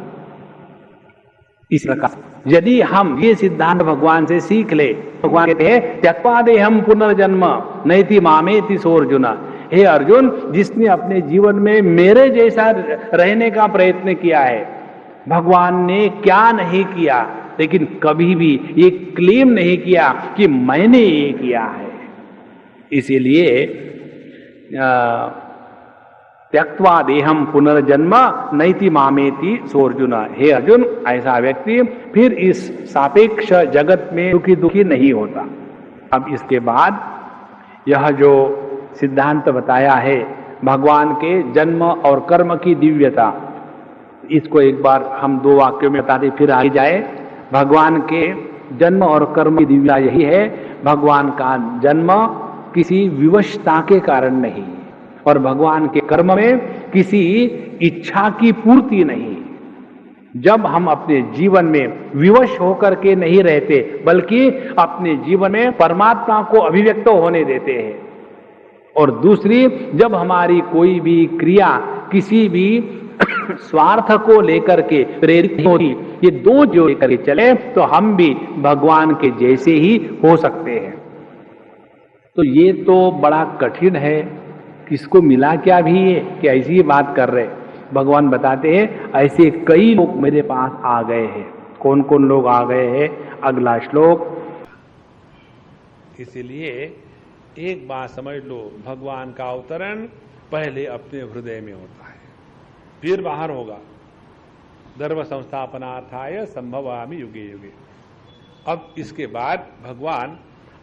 इस प्रकार यदि हम ये सिद्धांत भगवान से सीख ले, भगवान कहते हैं त्यक्त्वा देहं पुनर्जन्म नैति मामेति सोऽर्जुन। हे अर्जुन, जिसने अपने जीवन में मेरे जैसा रहने का प्रयत्न किया है, भगवान ने क्या नहीं किया, लेकिन कभी भी ये क्लेम नहीं किया कि मैंने ये किया है। इसीलिए त्यक्त्वा देहं पुनर्जन्म नैति मामेति सोऽर्जुन। हे अर्जुन, ऐसा व्यक्ति फिर इस सापेक्ष जगत में दुखी नहीं होता। अब इसके बाद यह जो सिद्धांत बताया है भगवान के जन्म और कर्म की दिव्यता, इसको एक बार हम 2 वाक्यों में बताते फिर आगे जाए। भगवान के जन्म और कर्म की दिव्यता यही है, भगवान का जन्म किसी विवशता के कारण नहीं और भगवान के कर्म में किसी इच्छा की पूर्ति नहीं। जब हम अपने जीवन में विवश होकर के नहीं रहते बल्कि अपने जीवन में परमात्मा को अभिव्यक्त होने देते हैं। और दूसरी, जब हमारी कोई भी क्रिया किसी भी स्वार्थ को लेकर के प्रेरित होती, ये दो जो लेकर के चले तो हम भी भगवान के जैसे ही हो सकते हैं। तो ये तो बड़ा कठिन है, किसको मिला क्या भी ये कि ऐसी बात कर रहे। भगवान बताते हैं ऐसे कई लोग मेरे पास आ गए हैं। कौन कौन लोग आ गए हैं, अगला श्लोक। इसलिए एक बात समझ लो, भगवान का अवतरण पहले अपने हृदय में होता है, फिर बाहर होगा। धर्म संस्थापनार्थाय संभवामि युगे युगे। अब इसके बाद भगवान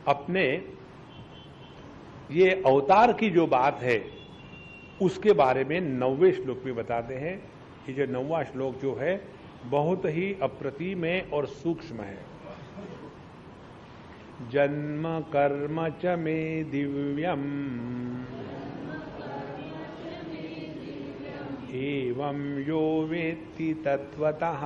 अपने ये अवतार की जो बात है उसके बारे में 9वें श्लोक में बताते हैं। कि जो 9वां श्लोक जो है बहुत ही अप्रतिम और सूक्ष्म है। जन्म कर्म च मे दिव्यम एवं यो वेत्ति तत्वतः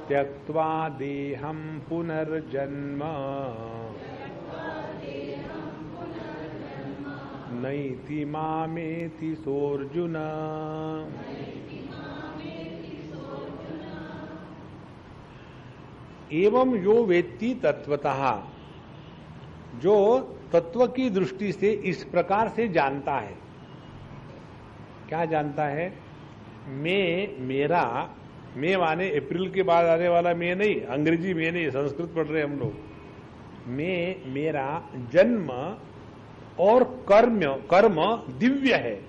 त्यक्त्वा देहं पुनर्जन्म नैति मामेति सोऽर्जुन। एवं यो वेत्ति तत्वतः, जो तत्व की दृष्टि से इस प्रकार से जानता है। क्या जानता है? मैं, मेरा, मैं माने अप्रैल के बाद आने वाला मैं नहीं, अंग्रेजी में नहीं, संस्कृत पढ़ रहे हम लोग। मैं, मेरा जन्म और कर्म दिव्य है।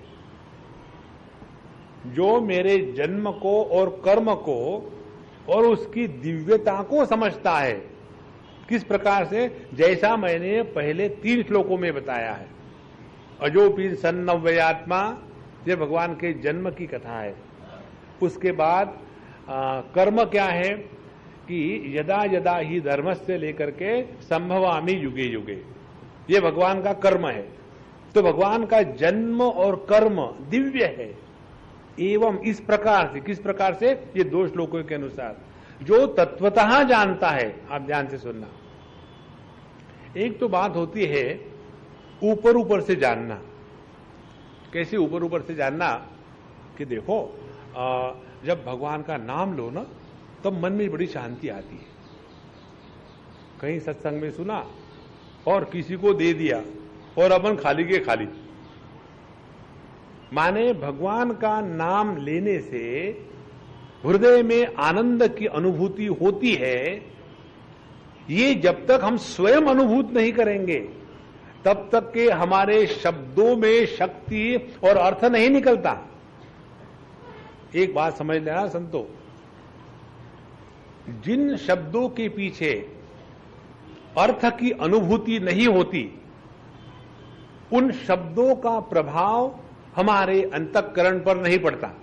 जो मेरे जन्म को और कर्म को और उसकी दिव्यता को समझता है। किस प्रकार से? जैसा मैंने पहले 3 श्लोकों में बताया है। अजोपि सन्नव्ययात्मा, ये भगवान के जन्म की कथा है। उसके बाद कर्म क्या है कि यदा यदा ही धर्मस्य लेकर के संभवामि युगे युगे, ये भगवान का कर्म है। तो भगवान का जन्म और कर्म दिव्य है। एवं इस प्रकार से, किस प्रकार से? ये 2 श्लोकों के अनुसार जो तत्वतः जानता है। आप ध्यान से सुनना। एक तो बात होती है ऊपर ऊपर से जानना। कैसे ऊपर ऊपर से जानना? कि देखो जब भगवान का नाम लो ना तब मन में बड़ी शांति आती है। कहीं सत्संग में सुना और किसी को दे दिया और अपन खाली के खाली। माने भगवान का नाम लेने से हृदय में आनंद की अनुभूति होती है। ये जब तक हम स्वयं अनुभूत नहीं करेंगे तब तक के हमारे शब्दों में शक्ति और अर्थ नहीं निकलता। एक बात समझ लेना संतो, जिन शब्दों के पीछे अर्थ की अनुभूति नहीं होती उन शब्दों का प्रभाव हमारे अंतःकरण पर नहीं पड़ता,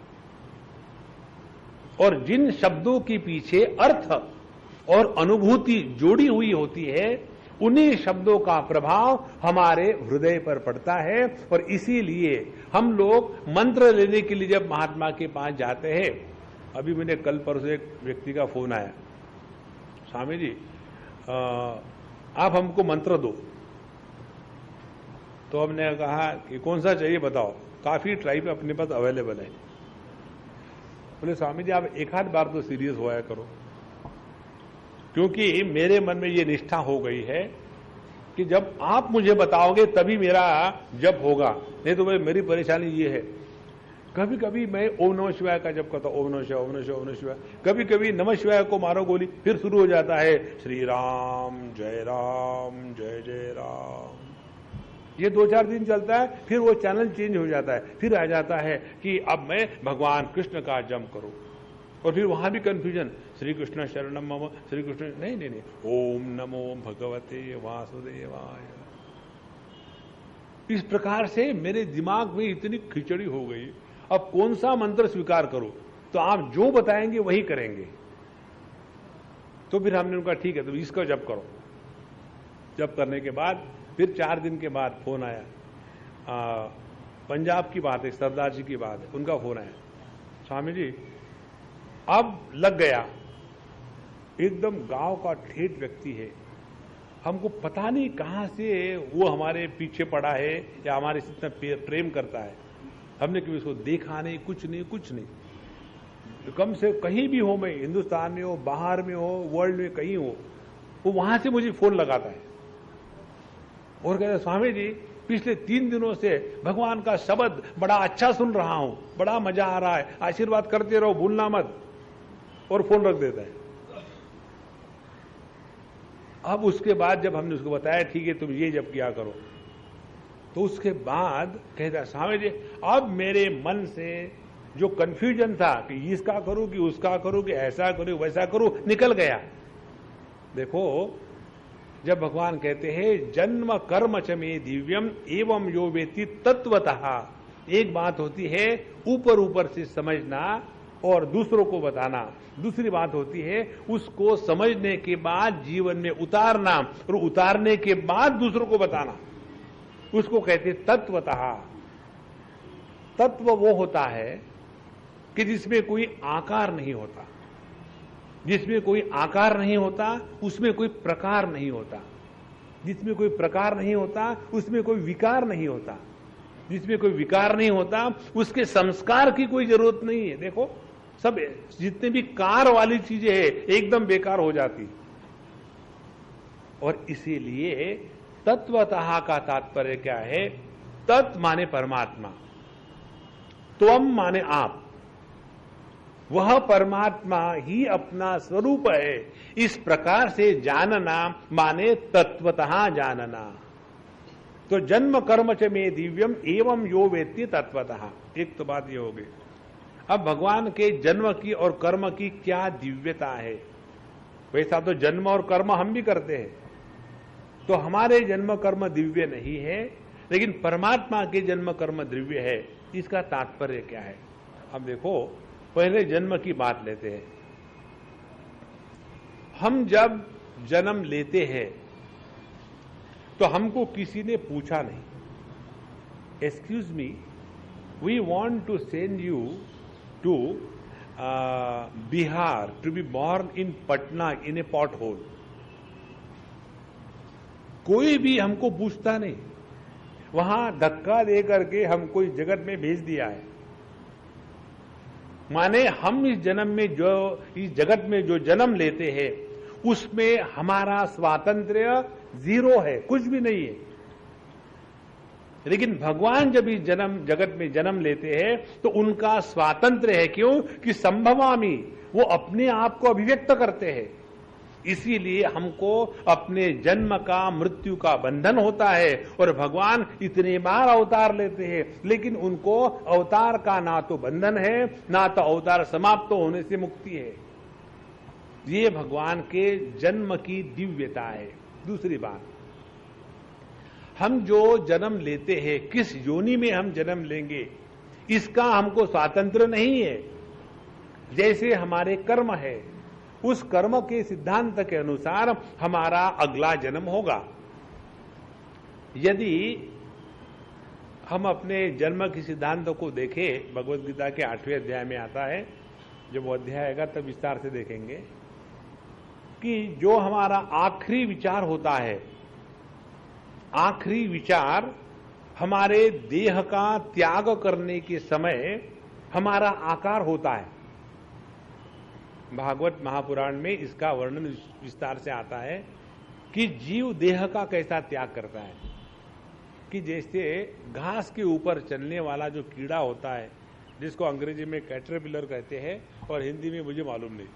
और जिन शब्दों के पीछे अर्थ और अनुभूति जोड़ी हुई होती है उन्हीं शब्दों का प्रभाव हमारे हृदय पर पड़ता है। और इसीलिए हम लोग मंत्र लेने के लिए जब महात्मा के पास जाते हैं, अभी मैंने कल परसों एक व्यक्ति का फोन आया, स्वामी जी आप हमको मंत्र दो। तो हमने कहा कि कौन सा चाहिए बताओ, काफी टाइप अपने पास अवेलेबल है। बोले स्वामी जी आप एक आध बार तो सीरियस होया करो, क्योंकि मेरे मन में ये निष्ठा हो गई है कि जब आप मुझे बताओगे तभी मेरा जप होगा, नहीं तो भाई मेरी परेशानी ये है। कभी कभी मैं ओम नमः शिवाय का जप करता हूं, ओम नमः शिवाय, ओम नमः शिवाय, ओम नमः शिवाय। कभी कभी नमः शिवाय को मारो गोली, फिर शुरू हो जाता है श्री राम जय राम। ये 2-4 दिन चलता है, फिर वो चैनल चेंज हो जाता है, फिर आ जाता है कि अब मैं भगवान कृष्ण का जप करूं। और फिर वहां भी कंफ्यूजन, श्री कृष्ण शरणम मम, श्री कृष्ण नहीं, ओम नमो भगवते वासुदेवाय। इस प्रकार से मेरे दिमाग में इतनी खिचड़ी हो गई, अब कौन सा मंत्र स्वीकार करूं? तो आप जो बताएंगे वही करेंगे। तो फिर हमने उनका ठीक है तो इसका जप करो। जप करने के बाद फिर 4 दिन के बाद फोन आया, पंजाब की बात है, सरदार जी की बात है, उनका फोन आया, स्वामी जी अब लग गया। एकदम गांव का ठेठ व्यक्ति है, हमको पता नहीं कहां से वो हमारे पीछे पड़ा है या हमारे से इतना प्रेम करता है। हमने कभी उसको देखा नहीं, कुछ नहीं, कुछ नहीं। कम से कहीं भी हो, मैं हिंदुस्तान में हो, बाहर में हो, वर्ल्ड में कहीं हो, वो वहां से मुझे फोन लगाता है और कहता है, स्वामी जी पिछले 3 दिनों से भगवान का शब्द बड़ा अच्छा सुन रहा हूं, बड़ा मजा आ रहा है, आशीर्वाद करते रहो, भूलना मत, और फोन रख देता है। अब उसके बाद जब हमने उसको बताया ठीक है तुम ये जब किया करो, तो उसके बाद कहता है, स्वामी जी अब मेरे मन से जो कंफ्यूजन था कि इसका करूं कि उसका करूं कि ऐसा करूं वैसा करूं, निकल गया। देखो, जब भगवान कहते हैं जन्म कर्म च में दिव्यम एवं यो वेति तत्वतः, एक बात होती है ऊपर ऊपर से समझना और दूसरों को बताना, दूसरी बात होती है उसको समझने के बाद जीवन में उतारना और उतारने के बाद दूसरों को बताना, उसको कहते तत्वतः। तत्व वो होता है कि जिसमें कोई आकार नहीं होता, जिसमें कोई आकार नहीं होता उसमें कोई प्रकार नहीं होता, जिसमें कोई प्रकार नहीं होता उसमें कोई विकार नहीं होता, जिसमें कोई विकार नहीं होता उसके संस्कार की कोई जरूरत नहीं है। देखो, सब जितने भी कार वाली चीजें हैं एकदम बेकार हो जाती। और इसीलिए तत्वतः का तात्पर्य क्या है? तत् माने परमात्मा, त्वम माने आप, वह परमात्मा ही अपना स्वरूप है, इस प्रकार से जानना माने तत्वतः जानना। तो जन्म कर्म च में दिव्यम एवं यो वेत्ति तत्वतः, एक तो बात ये हो गई। अब भगवान के जन्म की और कर्म की क्या दिव्यता है? वैसा तो जन्म और कर्म हम भी करते हैं, तो हमारे जन्म कर्म दिव्य नहीं है, लेकिन परमात्मा के जन्म कर्म दिव्य है। इसका तात्पर्य क्या है? अब देखो, पहले जन्म की बात लेते हैं। हम जब जन्म लेते हैं तो हमको किसी ने पूछा नहीं, excuse me, we want to send you to Bihar to be born in Patna in a pothole. कोई भी हमको पूछता नहीं, वहां धक्का दे करके हमको इस जगत में भेज दिया है। माने हम इस जन्म में जो इस जगत में जो जन्म लेते हैं उसमें हमारा स्वातंत्र्य जीरो है, कुछ भी नहीं है। लेकिन भगवान जब इस जगत में जन्म लेते हैं तो उनका स्वातंत्र्य है। क्यों? कि संभवामि, वो अपने आप को अभिव्यक्त करते हैं। इसीलिए हमको अपने जन्म का मृत्यु का बंधन होता है और भगवान इतने बार अवतार लेते हैं, लेकिन उनको अवतार का ना तो बंधन है ना तो अवतार समाप्त होने से मुक्ति है। ये भगवान के जन्म की दिव्यता है। दूसरी बात, हम जो जन्म लेते हैं, किस योनि में हम जन्म लेंगे, इसका हमको स्वातंत्र्य नहीं है। जैसे हमारे कर्म है, उस कर्म के सिद्धांत के अनुसार हमारा अगला जन्म होगा। यदि हम अपने जन्म के सिद्धांतों को देखें, भगवद गीता के 8वें अध्याय में आता है, जब वो अध्याय आएगा तब विस्तार से देखेंगे कि जो हमारा आखिरी विचार होता है, आखिरी विचार हमारे देह का त्याग करने के समय हमारा आकार होता है। भागवत महापुराण में इसका वर्णन विस्तार से आता है कि जीव देह का कैसा त्याग करता है। कि जैसे घास के ऊपर चलने वाला जो कीड़ा होता है, जिसको अंग्रेजी में कैटरपिलर कहते हैं और हिंदी में मुझे मालूम नहीं,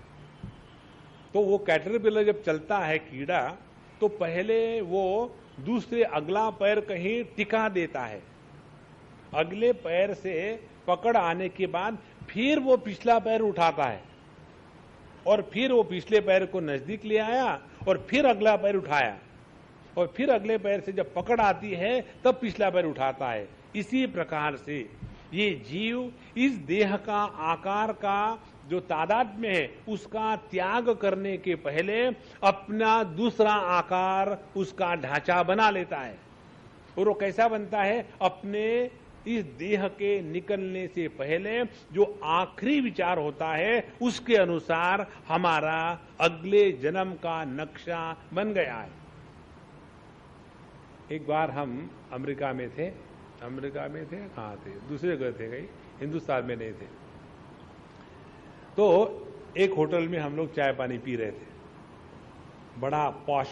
तो वो कैटरपिलर जब चलता है कीड़ा, तो पहले वो दूसरे अगला पैर कहीं टिका देता है, अगले पैर से पकड़ आने के बाद फिर वो पिछला पैर उठाता है और फिर वो पिछले पैर को नजदीक ले आया और फिर अगला पैर उठाया और फिर अगले पैर से जब पकड़ आती है तब पिछला पैर उठाता है। इसी प्रकार से ये जीव इस देह का आकार का जो तादात्म्य है उसका त्याग करने के पहले अपना दूसरा आकार, उसका ढांचा बना लेता है। और वो कैसा बनता है? अपने इस देह के निकलने से पहले जो आखिरी विचार होता है उसके अनुसार हमारा अगले जन्म का नक्शा बन गया है। एक बार हम अमेरिका में थे कहाँ थे, दूसरे जगह थे, कहीं हिंदुस्तान में नहीं थे। तो एक होटल में हम लोग चाय पानी पी रहे थे, बड़ा पॉश,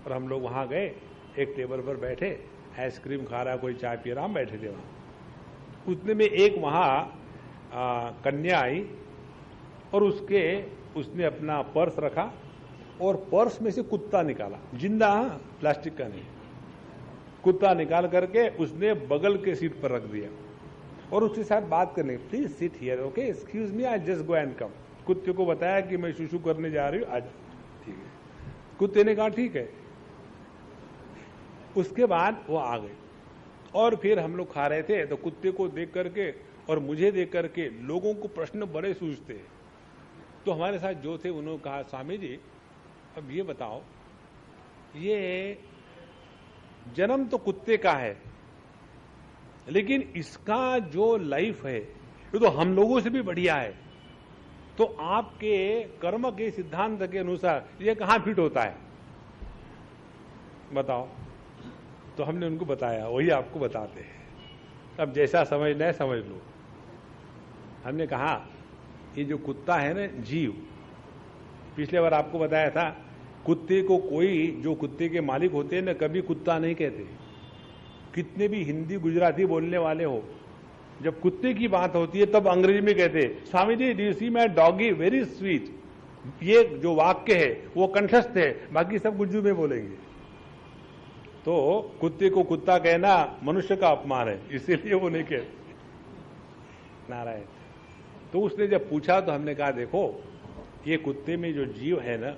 और हम लोग वहां गए, एक टेबल पर बैठे, आइसक्रीम खा रहा, कोई चाय पी रहा, हम बैठे थे वहां। उतने में एक वहां कन्या आई और उसने अपना पर्स रखा और पर्स में से कुत्ता निकाला, जिंदा, प्लास्टिक का नहीं, कुत्ता निकाल करके उसने बगल के सीट पर रख दिया और उसके साथ बात करने, please sit here, okay, excuse me, I just go and come. कुत्ते को बताया कि मैं शुशु करने जा रही हूँ आज, ठीक है। कुत्ते ने कहा ठीक है। उसके बाद वो आ गए और फिर हम लोग खा रहे थे, तो कुत्ते को देख करके और मुझे देख करके लोगों को प्रश्न बड़े सूझते हैं। तो हमारे साथ जो थे उन्होंने कहा, स्वामी जी अब ये बताओ, ये जन्म तो कुत्ते का है, लेकिन इसका जो लाइफ है ये तो हम लोगों से भी बढ़िया है, तो आपके कर्म के सिद्धांत के अनुसार ये कहां फिट होता है, बताओ। तो हमने उनको बताया, वही आपको बताते हैं, अब जैसा समझना है समझ लो। हमने कहा ये जो कुत्ता है ना, जीव, पिछले बार आपको बताया था, कुत्ते को कोई, जो कुत्ते के मालिक होते हैं ना, कभी कुत्ता नहीं कहते। कितने भी हिंदी गुजराती बोलने वाले हो, जब कुत्ते की बात होती है तब अंग्रेजी में कहते, Swami ji do you see my doggy very sweet. ये जो वाक्य है वो कंठस्थ है, बाकी सब गुज्जू में बोलेंगे। तो कुत्ते को कुत्ता कहना मनुष्य का अपमान है, इसीलिए वो नहीं कहते नारायण। तो उसने जब पूछा तो हमने कहा, देखो ये कुत्ते में जो जीव है ना,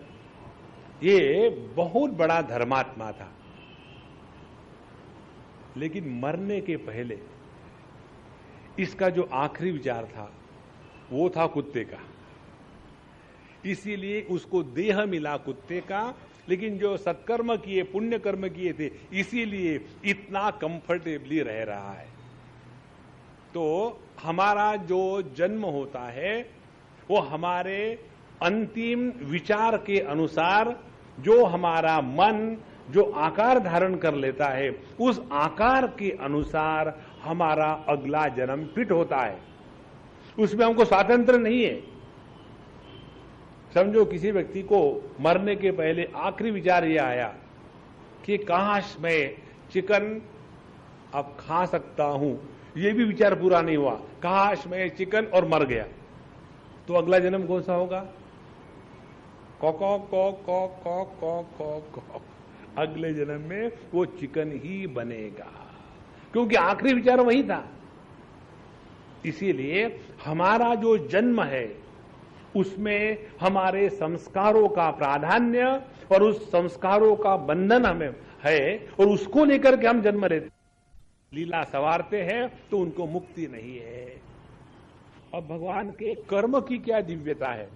ये बहुत बड़ा धर्मात्मा था, लेकिन मरने के पहले इसका जो आखिरी विचार था वो था कुत्ते का, इसीलिए उसको देह मिला कुत्ते का, लेकिन जो सत्कर्म किए, पुण्य कर्म किए थे, इसीलिए इतना कंफर्टेबली रह रहा है। तो हमारा जो जन्म होता है वो हमारे अंतिम विचार के अनुसार, जो हमारा मन जो आकार धारण कर लेता है, उस आकार के अनुसार हमारा अगला जन्म फिट होता है। उसमें हमको स्वातंत्र नहीं है। समझो किसी व्यक्ति को मरने के पहले आखिरी विचार यह आया कि काश मैं चिकन अब खा सकता हूं, यह भी विचार पूरा नहीं हुआ, काश मैं चिकन, और मर गया, तो अगला जन्म कौन सा होगा? कौ। अगले जन्म में वो चिकन ही बनेगा, क्योंकि आखिरी विचार वही था। इसीलिए हमारा जो जन्म है उसमें हमारे संस्कारों का प्राधान्य और उस संस्कारों का बंधन हमें है, और उसको लेकर के हम जन्म लेते, लीला सवारते हैं, तो उनको मुक्ति नहीं है। और भगवान के कर्म की क्या दिव्यता है।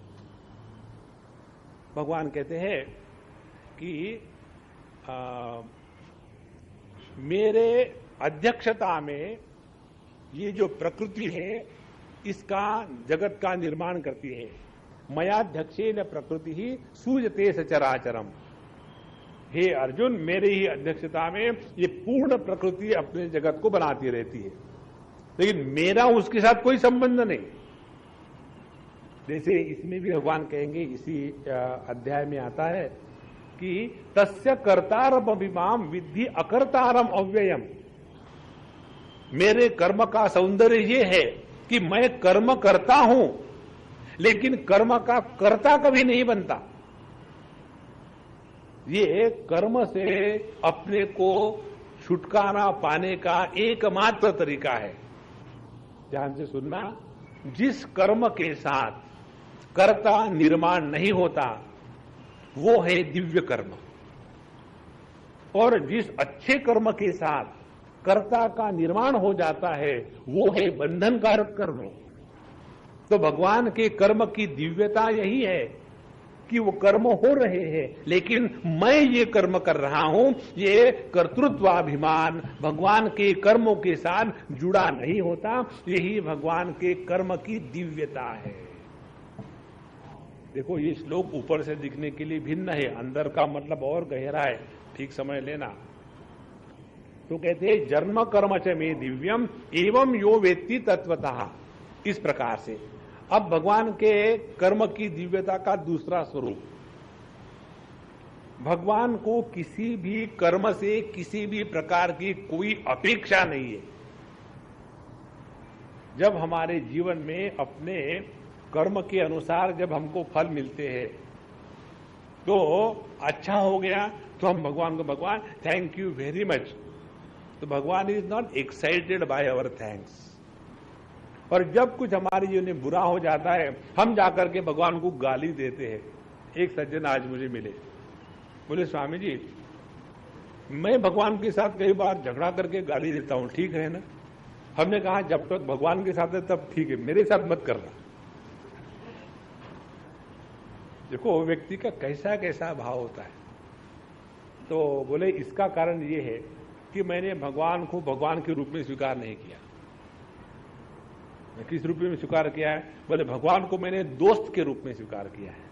भगवान कहते हैं कि मेरे अध्यक्षता में ये जो प्रकृति है, इसका जगत का निर्माण करती है। मयाध्यक्षेन प्रकृति ही सूजते सचराचरम। हे अर्जुन, मेरे ही अध्यक्षता में ये पूर्ण प्रकृति अपने जगत को बनाती रहती है, लेकिन मेरा उसके साथ कोई संबंध नहीं। जैसे इसमें भी भगवान कहेंगे, इसी अध्याय में आता है कि तस्य कर्तारम अभिमाम विद्धि अकर्तारम अव्ययम। मेरे कर्म का सौंदर्य ये है कि मैं कर्म करता हूं, लेकिन कर्म का कर्ता कभी नहीं बनता। ये कर्म से अपने को छुटकारा पाने का एकमात्र तरीका है। ध्यान से सुनना, जिस कर्म के साथ कर्ता निर्माण नहीं होता वो है दिव्य कर्म, और जिस अच्छे कर्म के साथ कर्ता का निर्माण हो जाता है वो है बंधनकारक कर्म। तो भगवान के कर्म की दिव्यता यही है कि वो कर्म हो रहे हैं, लेकिन मैं ये कर्म कर रहा हूं, ये कर्तृत्वाभिमान भगवान के कर्मों के साथ जुड़ा नहीं होता। यही भगवान के कर्म की दिव्यता है। देखो ये श्लोक ऊपर से दिखने के लिए भिन्न है, अंदर का मतलब और गहरा है, ठीक समझ लेना। तो कहते हैं जन्म कर्म च मे दिव्यम एवं यो वेत्ति तत्वतः, इस प्रकार से। अब भगवान के कर्म की दिव्यता का दूसरा स्वरूप, भगवान को किसी भी कर्म से किसी भी प्रकार की कोई अपेक्षा नहीं है। जब हमारे जीवन में अपने कर्म के अनुसार जब हमको फल मिलते हैं तो अच्छा हो गया तो हम भगवान को, भगवान थैंक यू वेरी मच। तो भगवान is not excited by our thanks. और जब कुछ हमारे जीवन में बुरा हो जाता है हम जाकर के भगवान को गाली देते हैं। एक सज्जन आज मुझे मिले, बोले स्वामी जी मैं भगवान के साथ कई बार झगड़ा करके गाली देता हूं, ठीक है ना? हमने कहा जब तक भगवान के साथ है तब ठीक है, मेरे साथ मत करना। देखो व्यक्ति का कैसा कैसा भाव होता है। तो बोले इसका कारण ये है कि मैंने भगवान को भगवान के रूप में स्वीकार नहीं किया। किस रूप में स्वीकार किया है? बोले भगवान को मैंने दोस्त के रूप में स्वीकार किया है।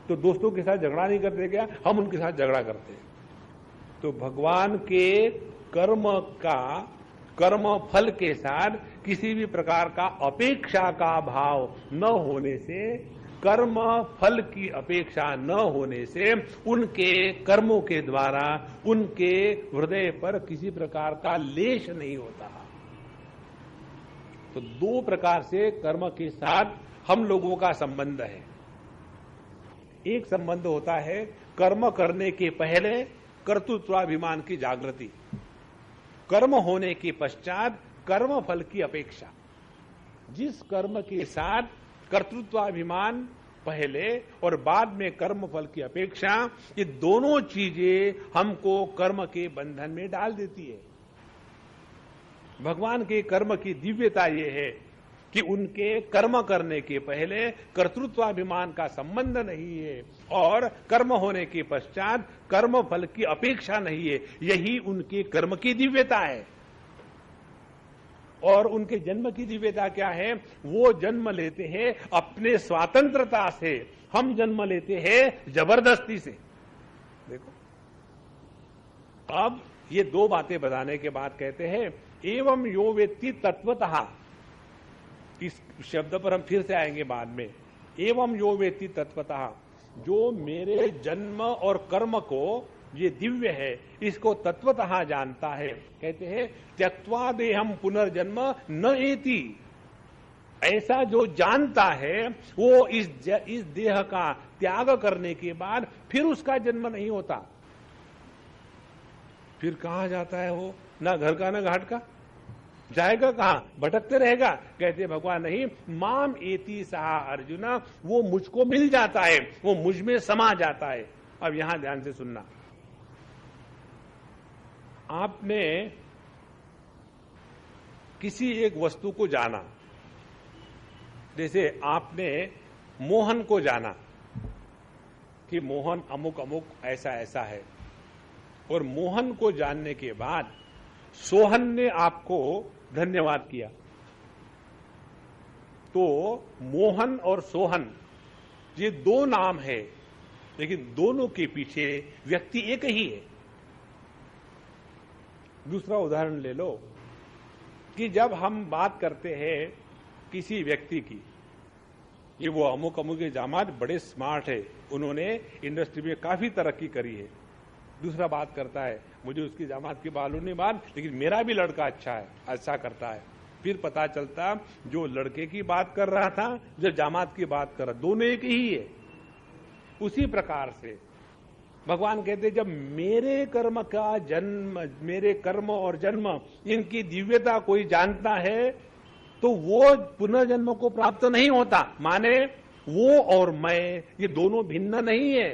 तो दोस्तों के साथ झगड़ा नहीं करते क्या? हम उनके साथ झगड़ा करते हैं। तो भगवान के कर्म फल के साथ किसी भी प्रकार का अपेक्षा का भाव न होने से, कर्म फल की अपेक्षा न होने से उनके कर्मों के द्वारा उनके हृदय पर किसी प्रकार का लेश नहीं होता। तो दो प्रकार से कर्म के साथ हम लोगों का संबंध है। एक संबंध होता है कर्म करने के पहले कर्तृत्वाभिमान की जागृति, कर्म होने के पश्चात कर्म फल की अपेक्षा। जिस कर्म के साथ कर्तृत्वाभिमान पहले और बाद में कर्म फल की अपेक्षा, ये दोनों चीजें हमको कर्म के बंधन में डाल देती है। भगवान के कर्म की दिव्यता ये है कि उनके कर्म करने के पहले कर्तृत्वाभिमान का संबंध नहीं है और कर्म होने के पश्चात कर्म फल की अपेक्षा नहीं है। यही उनके कर्म की दिव्यता है। और उनके जन्म की दिव्यता क्या है? वो जन्म लेते हैं अपने स्वतंत्रता से, हम जन्म लेते हैं जबरदस्ती से। देखो अब ये दो बातें बताने के बाद कहते हैं एवं यो वेत्ति तत्वतः। इस शब्द पर हम फिर से आएंगे बाद में। एवं यो वेत्ति तत्वतः, जो मेरे जन्म और कर्म को, ये दिव्य है, इसको तत्वतः जानता है। कहते हैं त्यक्त्वा देहम पुनर्जन्म न एति। ऐसा जो जानता है वो इस देह का त्याग करने के बाद फिर उसका जन्म नहीं होता। फिर कहां जाता है वो? ना घर का ना घाट का, जाएगा कहां? भटकते रहेगा। कहते भगवान नहीं, माम एति सहा अर्जुना, वो मुझको मिल जाता है, वो मुझ में समा जाता है। अब यहां ध्यान से सुनना। आपने किसी एक वस्तु को जाना, जैसे आपने मोहन को जाना कि मोहन अमुक अमुक ऐसा ऐसा है, और मोहन को जानने के बाद सोहन ने आपको धन्यवाद किया, तो मोहन और सोहन ये दो नाम है, लेकिन दोनों के पीछे व्यक्ति एक ही है। दूसरा उदाहरण ले लो कि जब हम बात करते हैं किसी व्यक्ति की, ये वो अमुक अमुक के जामात बड़े स्मार्ट है, उन्होंने इंडस्ट्री में काफी तरक्की करी है। दूसरा बात करता है मुझे उसकी जामात की मालूम नहीं बात, लेकिन मेरा भी लड़का अच्छा है, अच्छा करता है। फिर पता चलता जो लड़के की बात कर रहा था, जो जामात की बात कर रहा, दोनों एक ही है। उसी प्रकार से भगवान कहते जब मेरे कर्म का जन्म, मेरे कर्म और जन्म, इनकी दिव्यता कोई जानता है तो वो पुनर्जन्म को प्राप्त नहीं होता। माने वो और मैं ये दोनों भिन्न नहीं है,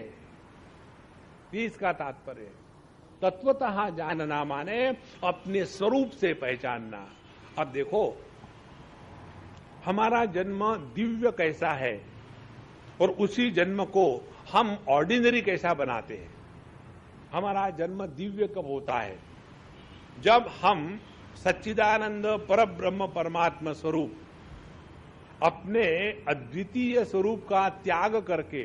ये इसका तात्पर्य है। तत्वतः जानना माने अपने स्वरूप से पहचानना। अब देखो हमारा जन्म दिव्य कैसा है और उसी जन्म को हम ऑर्डिनरी कैसा बनाते हैं। हमारा जन्म दिव्य कब होता है? जब हम सच्चिदानंद परब्रह्म परमात्मा स्वरूप अपने अद्वितीय स्वरूप का त्याग करके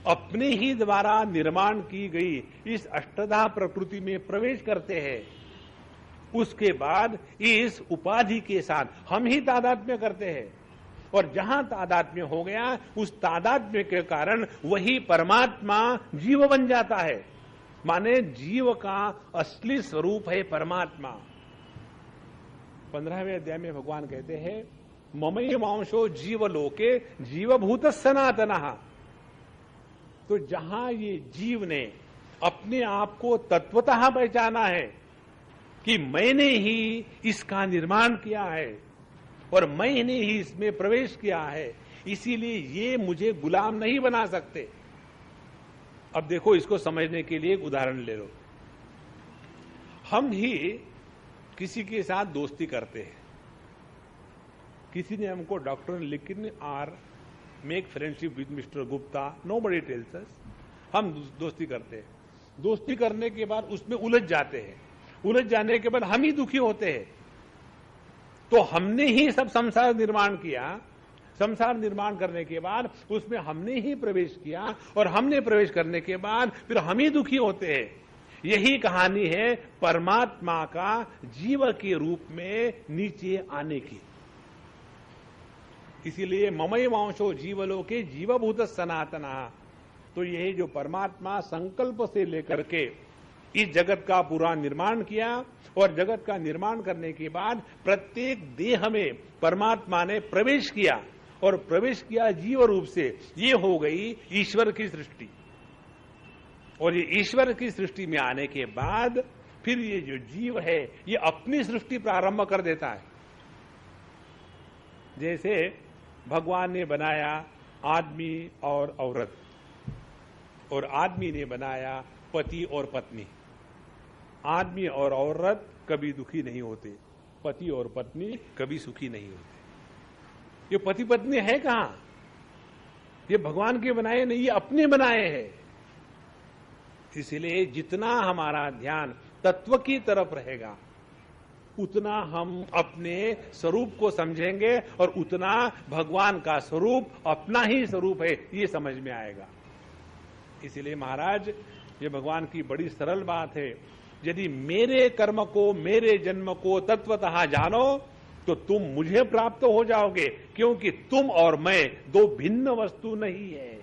अपने ही द्वारा निर्माण की गई इस अष्टधा प्रकृति में प्रवेश करते हैं, उसके बाद इस उपाधि के साथ हम ही तादात्म्य करते हैं। और जहां तादात्म्य हो गया, उस तादात्म्य के कारण वही परमात्मा जीव बन जाता है। माने जीव का असली स्वरूप है परमात्मा। 15वें अध्याय में भगवान कहते हैं, ममई मांशो जीवलोके जीवभूत सनातनः। तो जहां ये जीव ने अपने आप को तत्वतः पहचाना है कि मैंने ही इसका निर्माण किया है और मैंने ही इसमें प्रवेश किया है, इसीलिए ये मुझे गुलाम नहीं बना सकते। अब देखो, इसको समझने के लिए एक उदाहरण ले लो। हम ही किसी के साथ दोस्ती करते हैं। किसी ने हमको, डॉक्टर लिखिन are make friendship with mister Gupta, nobody tells us. हम दोस्ती करते हैं। दोस्ती करने के बाद उसमें उलझ जाते हैं। उलझ जाने के बाद हम ही दुखी होते हैं। तो हमने ही सब संसार निर्माण किया। संसार निर्माण करने के बाद उसमें हमने ही प्रवेश किया और हमने प्रवेश करने के बाद फिर हम ही दुखी होते हैं। यही कहानी है परमात्मा का जीव के रूप में नीचे आने की। इसीलिए ममई मांशो जीवलोके जीवभूत सनातना। तो यही जो परमात्मा संकल्प से लेकर के इस जगत का पूरा निर्माण किया और जगत का निर्माण करने के बाद प्रत्येक देह में परमात्मा ने प्रवेश किया और प्रवेश किया जीव रूप से, ये हो गई ईश्वर की सृष्टि। और ये ईश्वर की सृष्टि में आने के बाद फिर ये जो जीव है ये अपनी सृष्टि प्रारंभ कर देता है। जैसे भगवान ने बनाया आदमी और औरत, और आदमी ने बनाया पति और पत्नी। आदमी और औरत कभी दुखी नहीं होते, पति और पत्नी कभी सुखी नहीं होते। ये पति पत्नी है कहां? ये भगवान के बनाए नहीं, ये अपने बनाए हैं। इसलिए जितना हमारा ध्यान तत्व की तरफ रहेगा, उतना हम अपने स्वरूप को समझेंगे और उतना भगवान का स्वरूप अपना ही स्वरूप है ये समझ में आएगा। इसलिए महाराज, ये भगवान की बड़ी सरल बात है। यदि मेरे कर्म को, मेरे जन्म को तत्वतः जानो तो तुम मुझे प्राप्त हो जाओगे, क्योंकि तुम और मैं दो भिन्न वस्तु नहीं है।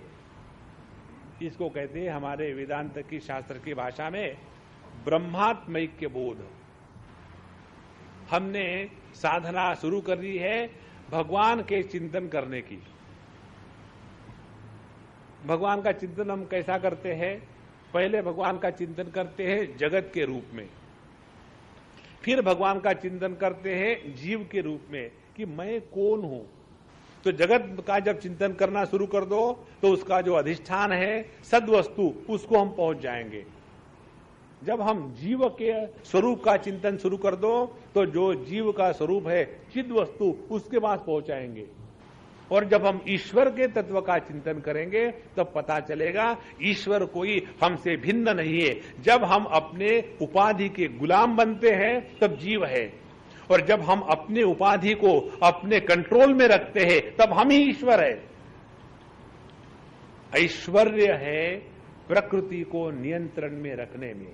इसको कहते हैं हमारे वेदांत की शास्त्र की भाषा में ब्रह्मात्मैक्य बोध। हमने साधना शुरू कर दी है भगवान के चिंतन करने की। भगवान का चिंतन हम कैसा करते हैं? पहले भगवान का चिंतन करते हैं जगत के रूप में, फिर भगवान का चिंतन करते हैं जीव के रूप में कि मैं कौन हूं। तो जगत का जब चिंतन करना शुरू कर दो तो उसका जो अधिष्ठान है सद्वस्तु, उसको हम पहुंच जाएंगे। जब हम जीव के स्वरूप का चिंतन शुरू कर दो तो जो जीव का स्वरूप है चिद वस्तु, उसके पास पहुंचाएंगे। और जब हम ईश्वर के तत्व का चिंतन करेंगे तब पता चलेगा ईश्वर कोई हमसे भिन्न नहीं है। जब हम अपने उपाधि के गुलाम बनते हैं तब जीव है, और जब हम अपने उपाधि को अपने कंट्रोल में रखते हैं तब हम ही ईश्वर है। ऐश्वर्य है प्रकृति को नियंत्रण में रखने में।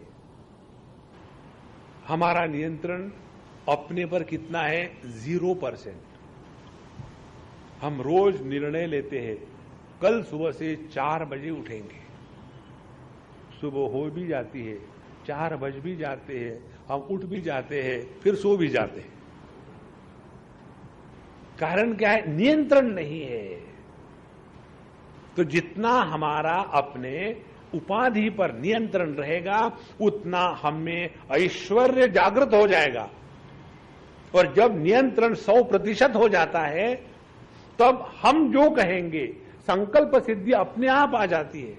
हमारा नियंत्रण अपने पर कितना है? 0%। हम रोज निर्णय लेते हैं कल सुबह से 4 बजे उठेंगे। सुबह हो भी जाती है, 4 बज भी जाते हैं, हम उठ भी जाते हैं, फिर सो भी जाते हैं। कारण क्या है? नियंत्रण नहीं है। तो जितना हमारा अपने उपाधि पर नियंत्रण रहेगा उतना हमें ऐश्वर्य जागृत हो जाएगा। और जब नियंत्रण 100% हो जाता है तब हम जो कहेंगे संकल्प सिद्धि अपने आप आ जाती है।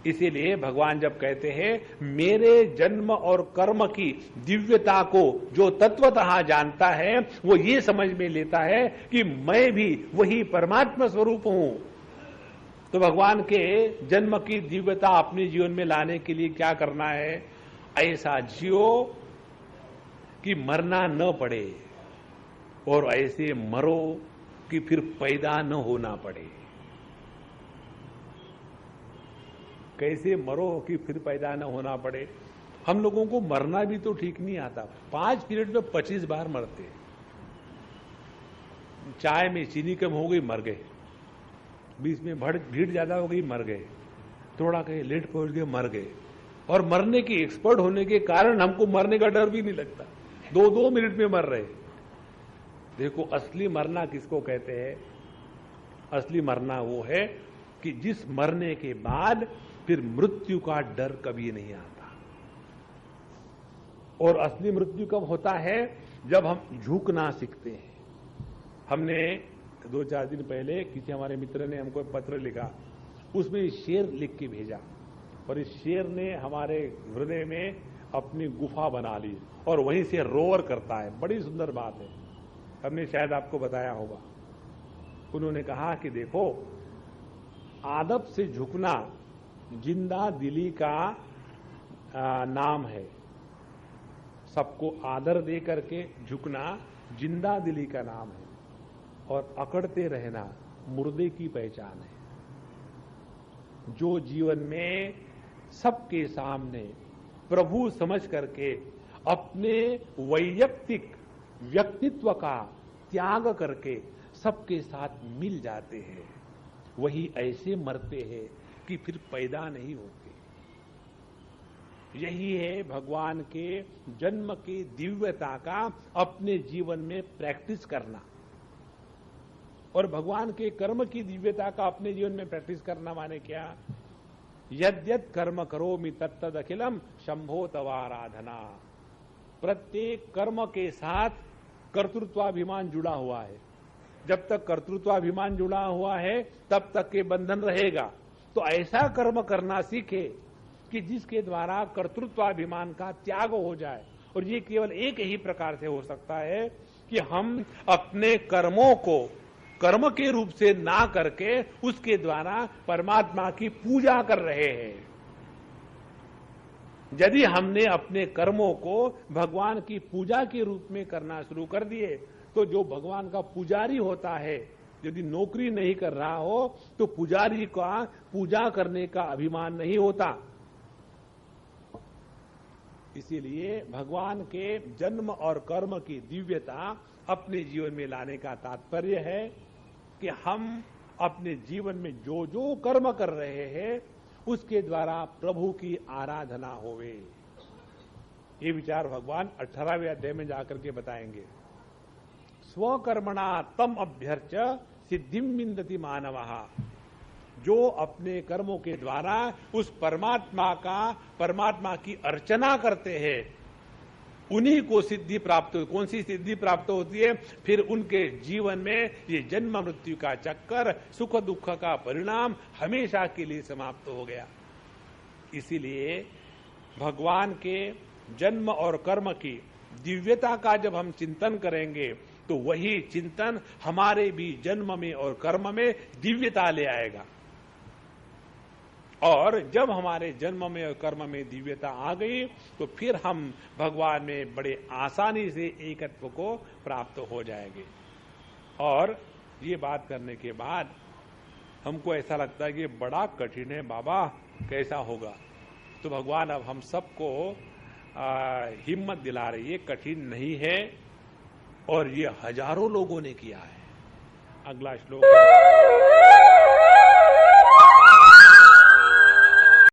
इसीलिए भगवान जब कहते हैं मेरे जन्म और कर्म की दिव्यता को जो तत्वतः जानता है वो ये समझ में लेता है कि मैं भी वही परमात्मा स्वरूप हूं। तो भगवान के जन्म की दिव्यता अपने जीवन में लाने के लिए क्या करना है? ऐसा जियो कि मरना न पड़े, और ऐसे मरो कि फिर पैदा न होना पड़े। कैसे मरो कि फिर पैदा न होना पड़े। हम लोगों को मरना भी तो ठीक नहीं आता। 5 मिनट में 25 बार मरते। चाय में चीनी कम हो गई, मर गए। बीच में भीड़ ज्यादा हो गई, मर गए। थोड़ा कहीं लेट पहुंच गए, मर गए। और मरने की एक्सपर्ट होने के कारण हमको मरने का डर भी नहीं लगता। 2-2 मिनट में मर रहे। देखो, असली मरना किसको कहते हैं? असली मरना वो है कि जिस मरने के बाद फिर मृत्यु का डर कभी नहीं आता। और असली मृत्यु कब होता है? जब हम झुकना सीखते हैं। हमने 2-4 दिन पहले किसी हमारे मित्र ने हमको पत्र लिखा, उसमें शेर लिख के भेजा, और इस शेर ने हमारे हृदय में अपनी गुफा बना ली और वहीं से रोअर करता है। बड़ी सुंदर बात है, हमने शायद आपको बताया होगा। उन्होंने कहा कि देखो, आदब से झुकना जिंदा दिली का नाम है। सबको आदर दे करके झुकना जिंदा दिली का नाम है, और अकड़ते रहना मुर्दे की पहचान है। जो जीवन में सबके सामने प्रभु समझ करके अपने वैयक्तिक व्यक्तित्व का त्याग करके सबके साथ मिल जाते हैं, वही ऐसे मरते हैं कि फिर पैदा नहीं होते। यही है भगवान के जन्म की दिव्यता का अपने जीवन में प्रैक्टिस करना। और भगवान के कर्म की दिव्यता का अपने जीवन में प्रैक्टिस करना माने क्या? यद्यत कर्म करोमि तत्तद अखिलम शंभो तवाराधना। प्रत्येक कर्म के साथ कर्तृत्वाभिमान जुड़ा हुआ है। जब तक कर्तृत्वाभिमान जुड़ा हुआ है तब तक के बंधन रहेगा। तो ऐसा कर्म करना सीखे कि जिसके द्वारा कर्तृत्वाभिमान का त्याग हो जाए। और ये केवल एक ही प्रकार से हो सकता है कि हम अपने कर्मों को कर्म के रूप से ना करके उसके द्वारा परमात्मा की पूजा कर रहे हैं। यदि हमने अपने कर्मों को भगवान की पूजा के रूप में करना शुरू कर दिए, तो जो भगवान का पुजारी होता है, यदि नौकरी नहीं कर रहा हो तो पुजारी का पूजा करने का अभिमान नहीं होता। इसीलिए भगवान के जन्म और कर्म की दिव्यता अपने जीवन में लाने का तात्पर्य है कि हम अपने जीवन में जो जो कर्म कर रहे हैं उसके द्वारा प्रभु की आराधना होवे। ये विचार भगवान 18वें अध्याय में जाकर के बताएंगे। स्वकर्मणा तम अभ्यर्च सिद्धिम विन्दति मानवः। जो अपने कर्मों के द्वारा उस परमात्मा की अर्चना करते हैं, उन्हीं को सिद्धि प्राप्त हो। कौन सी सिद्धि प्राप्त होती है? फिर उनके जीवन में ये जन्म मृत्यु का चक्कर, सुख दुख का परिणाम हमेशा के लिए समाप्त हो गया। इसीलिए भगवान के जन्म और कर्म की दिव्यता का जब हम चिंतन करेंगे तो वही चिंतन हमारे भी जन्म में और कर्म में दिव्यता ले आएगा। और जब हमारे जन्म में और कर्म में दिव्यता आ गई तो फिर हम भगवान में बड़े आसानी से एकत्व को प्राप्त हो जाएंगे। और ये बात करने के बाद हमको ऐसा लगता है कि बड़ा कठिन है बाबा, कैसा होगा? तो भगवान अब हम सबको हिम्मत दिला रही है, कठिन नहीं है और ये हजारों लोगों ने किया है। अगला श्लोक